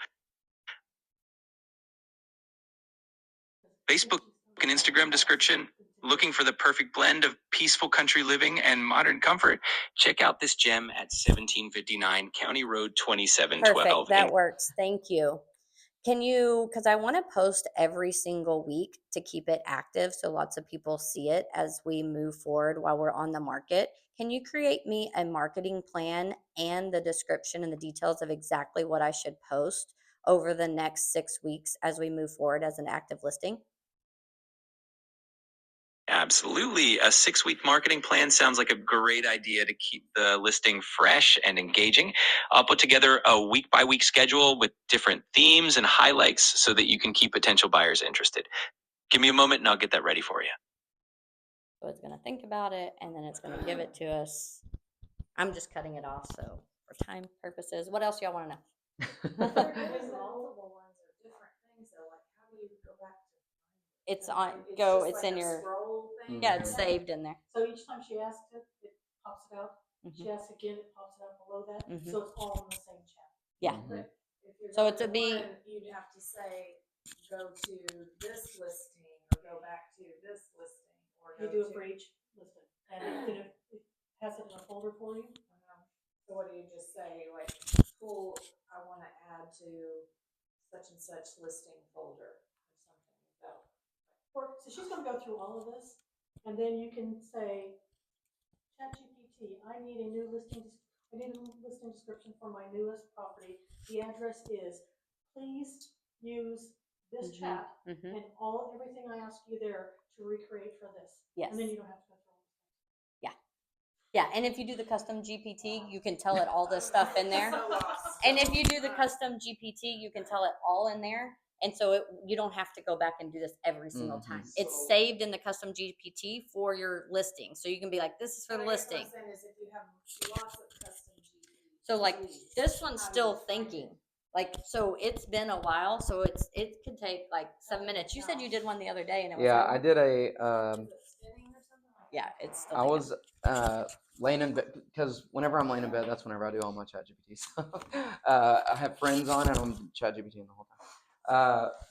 Facebook and Instagram description. Looking for the perfect blend of peaceful country living and modern comfort? Check out this gem at 1759 County Road 2712. Perfect. That works. Thank you. Can you, because I want to post every single week to keep it active so lots of people see it as we move forward while we're on the market. Can you create me a marketing plan and the description and the details of exactly what I should post over the next 6 weeks as we move forward as an active listing? Absolutely. A 6-week marketing plan sounds like a great idea to keep the listing fresh and engaging. I'll put together a week-by-week schedule with different themes and highlights so that you can keep potential buyers interested. Give me a moment and I'll get that ready for you. So it's going to think about it, and then it's going to give it to us. I'm just cutting it off, so for time purposes. What else y'all want to know? There's multiple ones or different things, though, like how do you go back to? It's just it's like in a your, scroll thing? yeah, it's saved in there. So each time she asks it, it pops it out. Mhm. She asks again, it pops it out below that. Mhm. So it's all in the same chat. Yeah. Mhm. If you're So going it's a to B. one, you'd have to say, go to this listing, or go back to this listing, or You go do it to. for each listing, and it has it in a folder for you. So what do you just say, like, cool, I want to add to such and such listing folder or something, so. So she's going to go through all of this, and then you can say, ChatGPT, I need a new listing description for my newest property. The address is, please use this Mhm. chat Mhm. and everything I ask you there to recreate for this. Yes. And then you don't have to go through all this. Yeah, and if you do the custom GPT, you can tell it all this stuff in there. And if you do the custom GPT, you can tell it all in there. And so you don't have to go back and do this every single time. It's saved in the custom GPT for your listing. So you can be like, this is for the listing. What I'm saying is if you have lots of custom GPTs. So like this one's still thinking. Like, so it's been a while. So it could take like 7 minutes. You said you did one the other day and it was Yeah, how I long? did a. Is it spinning or something like Yeah, that? it's still I thinking. was laying in bed because whenever I'm laying in bed, that's whenever I do all my ChatGPT stuff. I have friends on and I'm ChatGPT the whole time.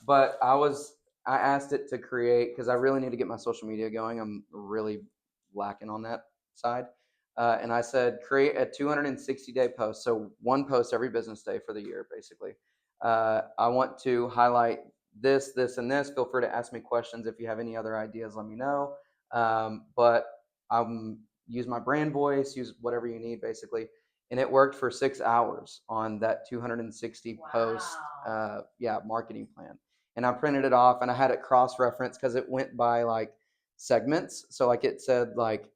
But I asked it to create because I really need to get my social media going. I'm really lacking on that side. And I said, create a 260-day post. So one post every business day for the year, basically. I want to highlight this, this, and this. Feel free to ask me questions. If you have any other ideas, let me know. But use my brand voice, use whatever you need, basically. And it worked for 6 hours on that 260 post, marketing plan. And I printed it off and I had it cross-referenced because it went by like segments. So like it said, like,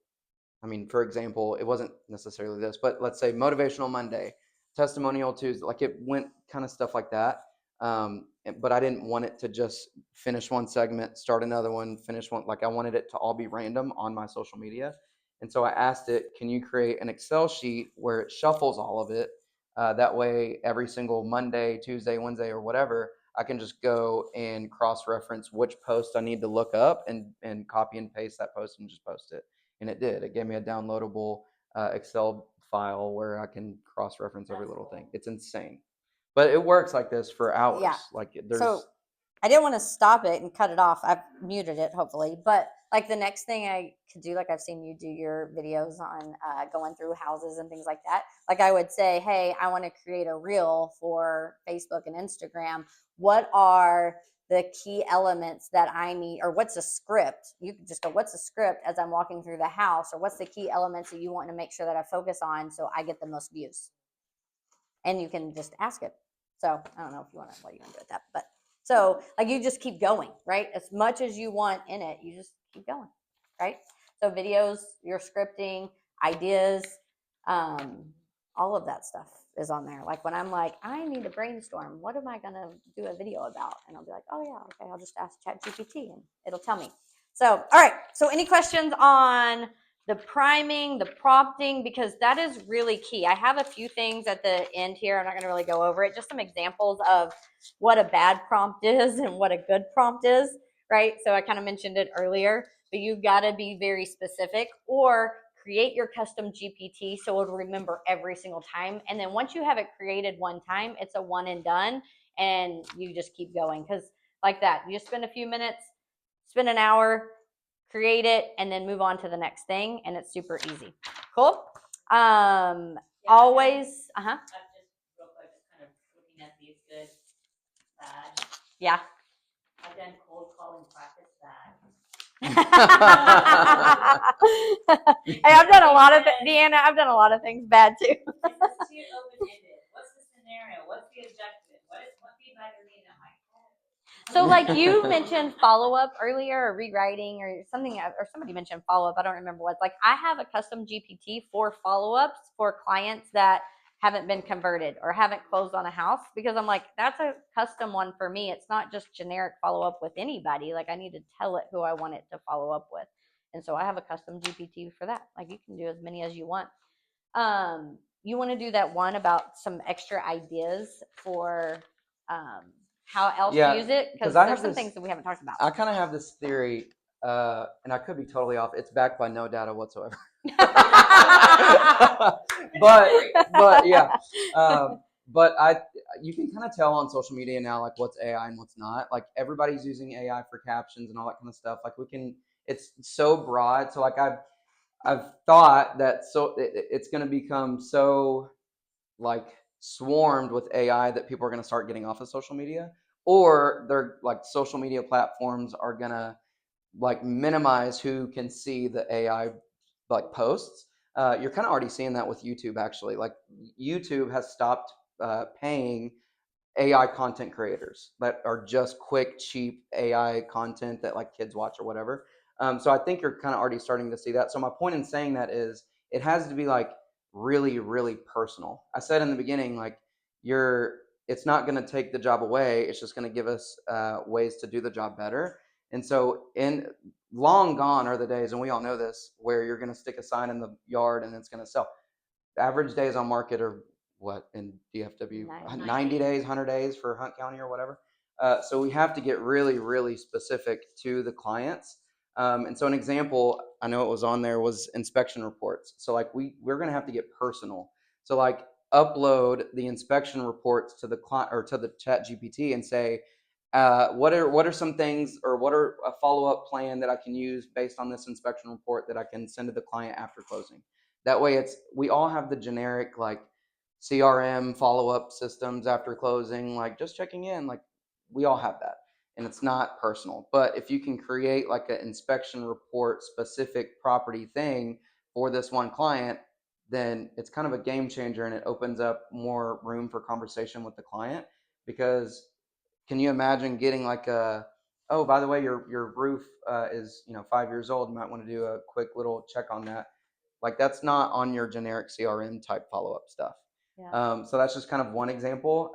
I mean, for example, it wasn't necessarily this, but let's say Motivational Monday, Testimonial Tuesday, like it went kind of stuff like that. But I didn't want it to just finish one segment, start another one, finish one. Like I wanted it to all be random on my social media. And so I asked it, can you create an Excel sheet where it shuffles all of it? That way, every single Monday, Tuesday, Wednesday, or whatever, I can just go and cross-reference which post I need to look up and copy and paste that post and just post it. And it did. It gave me a downloadable Excel file where I can cross-reference every little thing. It's insane. But it works like this for hours. Yeah. Like there's. So I didn't want to stop it and cut it off. I've muted it, hopefully. But like the next thing I could do, like I've seen you do your videos on going through houses and things like that. Like I would say, hey, I want to create a reel for Facebook and Instagram. What are the key elements that I need, or what's a script? You could just go, what's a script as I'm walking through the house, or what's the key elements that you want to make sure that I focus on so I get the most views? And you can just ask it. So I don't know if you want to, what you want to do with that, but so like you just keep going, right? As much as you want in it, you just keep going, right? So videos, your scripting, ideas, all of that stuff is on there. Like when I'm like, I need to brainstorm, what am I going to do a video about? And I'll be like, oh yeah, okay, I'll just ask ChatGPT and it'll tell me. So, all right. So any questions on the priming, the prompting, because that is really key. I have a few things at the end here. I'm not going to really go over it. Just some examples of what a bad prompt is and what a good prompt is, right? So I kind of mentioned it earlier, but you've got to be very specific or create your custom GPT so it'll remember every single time. And then once you have it created one time, it's a one and done, and you just keep going. Because like that, you just spend a few minutes, spend an hour, create it, and then move on to the next thing, and it's super easy. Cool. Always, I'm just real quick, just kind of looking at these good, bad. Yeah. I've done cold calling practice bad. Hey, I've done a lot of Deanna. I've done a lot of things bad too. It's just too open-ended. What's the scenario? What's the objective? What feedback are you getting? I'm like, So, like you mentioned follow up earlier, or rewriting, or something, or somebody mentioned follow up. I don't remember what. Like, I have a custom GPT for follow ups for clients that haven't been converted or haven't closed on a house, because I'm like, that's a custom one for me. It's not just generic follow up with anybody. Like, I need to tell it who I want it to follow up with. And so I have a custom GPT for that. Like, you can do as many as you want. You want to do that one about some extra ideas for how else Yeah, to use it? Because 'cause I there's have some this- things that we haven't talked about. I kind of have this theory, and I could be totally off. It's backed by no data whatsoever. but yeah, but you can kind of tell on social media now, like what's AI and what's not. Like everybody's using AI for captions and all that kind of stuff. Like it's so broad. So like I've thought that it's going to become so like swarmed with AI that people are going to start getting off of social media, or they're like social media platforms are going to like minimize who can see the AI like posts. You're kind of already seeing that with YouTube actually. Like YouTube has stopped paying AI content creators that are just quick, cheap AI content that like kids watch or whatever. So I think you're kind of already starting to see that. So my point in saying that is it has to be like really, really personal. I said in the beginning, like it's not going to take the job away. It's just going to give us ways to do the job better. And so in long gone are the days, and we all know this, where you're going to stick a sign in the yard and it's going to sell. The average days on market are what in DFW? 90 days, 100 days for Hunt County or whatever. So we have to get really, really specific to the clients. And so an example, I know it was on there, was inspection reports. So like we're going to have to get personal. So like upload the inspection reports to the client or to the ChatGPT and say, what are some things, or what are a follow-up plan that I can use based on this inspection report that I can send to the client after closing. That way we all have the generic like CRM follow-up systems after closing, like just checking in, like we all have that, and it's not personal. But if you can create like an inspection report specific property thing for this one client, then it's kind of a game changer, and it opens up more room for conversation with the client. Because can you imagine getting like oh, by the way, your roof is 5 years old, you might want to do a quick little check on that. Like that's not on your generic CRM type follow-up stuff. Yeah. So that's just kind of one example.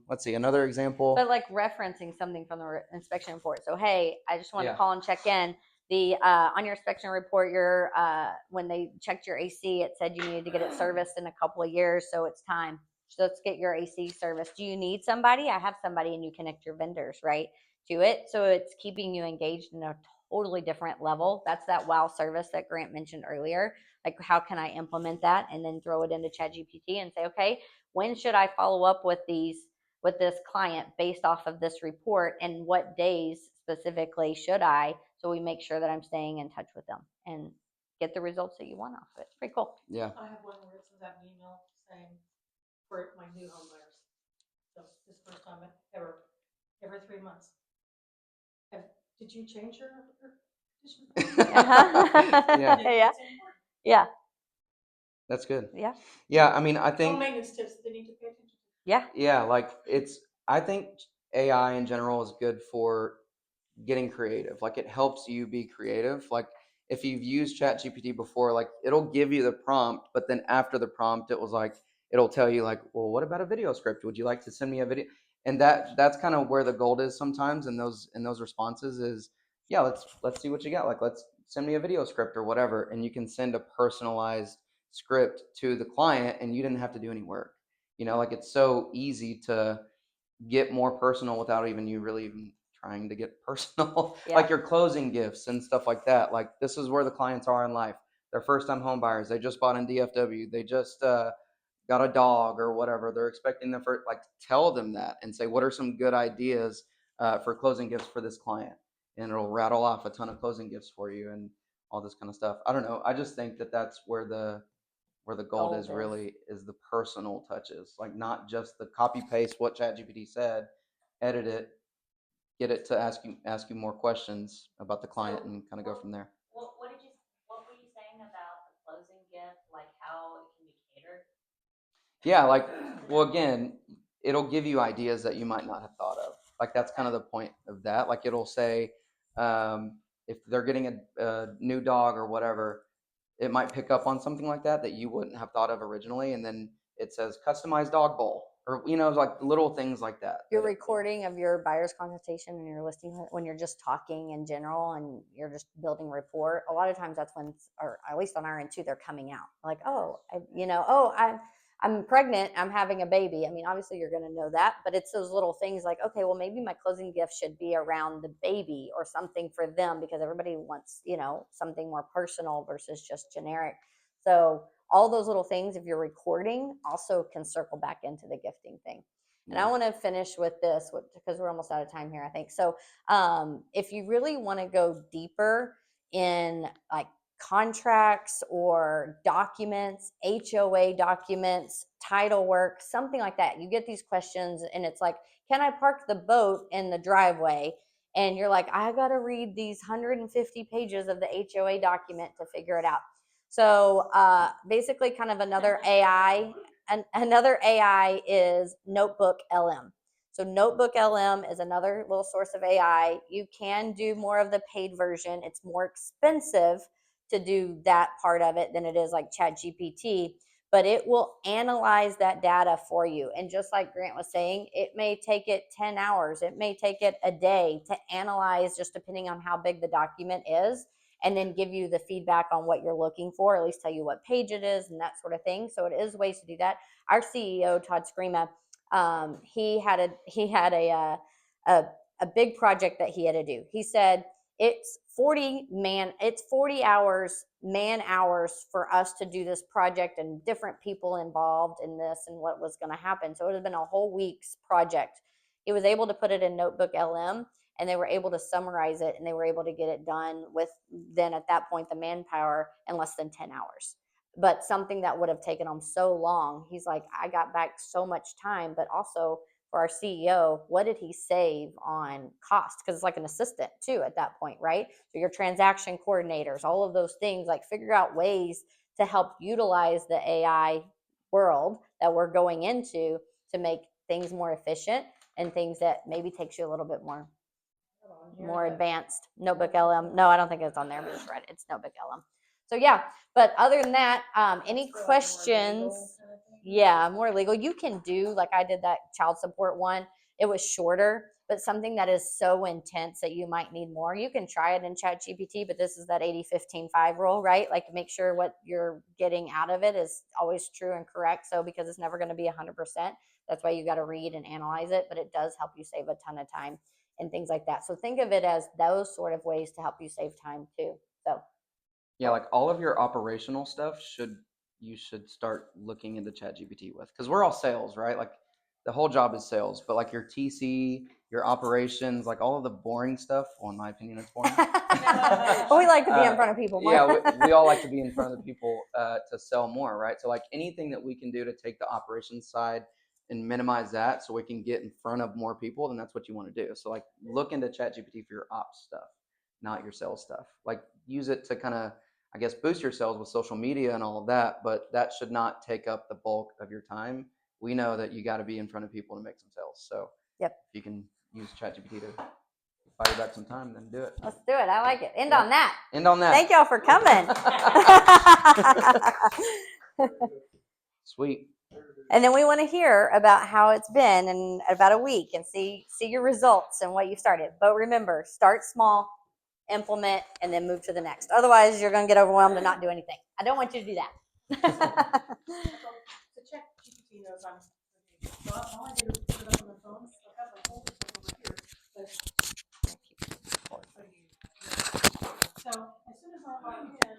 Let's see, another example. But like referencing something from the inspection report. So, hey, I just want to Yeah. call and check in. On your inspection report, when they checked your AC, it said you needed to get it serviced in a couple of years, so it's time. So let's get your AC serviced. Do you need somebody? I have somebody, and you connect your vendors right to it. So it's keeping you engaged in a totally different level. That's that wow service that Grant mentioned earlier. Like, how can I implement that and then throw it into ChatGPT and say, okay, when should I follow up with this client based off of this report, and what days specifically should I, so we make sure that I'm staying in touch with them and get the results that you want off of it. It's pretty cool. Yeah. I have one where it sends out an email saying for my new home buyers. So this first time ever, every 3 months. Did you change your condition report? Yeah. Yeah. Yeah. That's good. Yeah. Yeah, I mean, I Home think maintenance tips they need to pay attention to. Yeah. like I think AI in general is good for getting creative. Like it helps you be creative. Like if you've used ChatGPT before, like it'll give you the prompt, but then after the prompt, it'll tell you like, well, what about a video script? Would you like to send me a video? And that's kind of where the gold is sometimes in those responses is, yeah, let's see what you got. Like let's send me a video script or whatever, and you can send a personalized script to the client, and you didn't have to do any work. Like it's so easy to get more personal without you really even trying to get personal. Yeah. Like your closing gifts and stuff like that. Like this is where the clients are in life. They're first time home buyers. They just bought in DFW. They just got a dog or whatever. They're expecting them for, like, tell them that and say, what are some good ideas for closing gifts for this client? And it'll rattle off a ton of closing gifts for you and all this kind of stuff. I don't know. I just think that that's where the gold is really is the personal touches, like not just the copy paste what ChatGPT said, edit it, get it to ask you more questions about the client, and kind of go from there. What were you saying about the closing gift, like how it can be catered? Yeah, like, well, again, it'll give you ideas that you might not have thought of. Like that's kind of the point of that. Like it'll say if they're getting a new dog or whatever, it might pick up on something like that you wouldn't have thought of originally, and then it says customized dog bowl, or like little things like that. Your recording of your buyer's consultation and your listing, when you're just talking in general and you're just building rapport, a lot of times that's when, or at least on our end too, they're coming out like, oh, I'm pregnant, I'm having a baby. I mean, obviously you're going to know that, but it's those little things like, okay, well, maybe my closing gift should be around the baby or something for them, because everybody wants, something more personal versus just generic. So all those little things, if you're recording, also can circle back into the gifting thing. And I want to finish with this because we're almost out of time here, I think. So if you really want to go deeper in like contracts or documents, HOA documents, title work, something like that, you get these questions and it's like, can I park the boat in the driveway? And you're like, I got to read these 150 pages of the HOA document to figure it out. So basically kind of another AI is Notebook LM. So Notebook LM is another little source of AI. You can do more of the paid version. It's more expensive to do that part of it than it is like ChatGPT, but it will analyze that data for you. And just like Grant was saying, it may take it 10 hours. It may take it a day to analyze, just depending on how big the document is, and then give you the feedback on what you're looking for, at least tell you what page it is and that sort of thing. So it is ways to do that. Our CEO, Todd Screama, he had a big project that he had to do. He said, it's 40 hours, man hours for us to do this project, and different people involved in this and what was going to happen. So it had been a whole week's project. He was able to put it in Notebook LM, and they were able to summarize it, and they were able to get it done with then at that point the manpower in less than 10 hours. But something that would have taken him so long, he's like, I got back so much time, but also for our CEO, what did he save on cost? Because it's like an assistant too at that point, right? So your transaction coordinators, all of those things, like figure out ways to help utilize the AI world that we're going into to make things more efficient and things that maybe takes you a little bit more advanced. Notebook LM. No, I don't think it's on there, but it's right. It's Notebook LM. So yeah, but other than that, any questions? Yeah, more legal. You can do, like I did that child support one. It was shorter, but something that is so intense that you might need more. You can try it in ChatGPT, but this is that 80-15-5 rule, right? Like make sure what you're getting out of it is always true and correct. So because it's never going to be 100%, that's why you got to read and analyze it, but it does help you save a ton of time and things like that. So think of it as those sort of ways to help you save time too. So yeah, like all of your operational stuff you should start looking into ChatGPT with, because we're all sales, right? Like the whole job is sales, but like your TC, your operations, like all of the boring stuff, well, in my opinion, it's boring. Well, we like to be in front of people more. Yeah, we all like to be in front of the people to sell more, right? So like anything that we can do to take the operations side and minimize that so we can get in front of more people, then that's what you want to do. So like look into ChatGPT for your ops stuff, not your sales stuff. Like use it to kind of, I guess, boost your sales with social media and all of that, but that should not take up the bulk of your time. We know that you got to be in front of people to make some sales. So yep, if you can use ChatGPT to buy you back some time, then do it. Let's do it. I like it. End on that. End on that. Thank y'all for coming. Sweet. And then we want to hear about how it's been in about a week and see your results and what you started. But remember, start small, implement, and then move to the next. Otherwise, you're going to get overwhelmed and not do anything. I don't want you to do that. So ChatGPT knows I'm. So all I did was put it up on the phone. So I have a whole thing over here. But so as soon as I log in,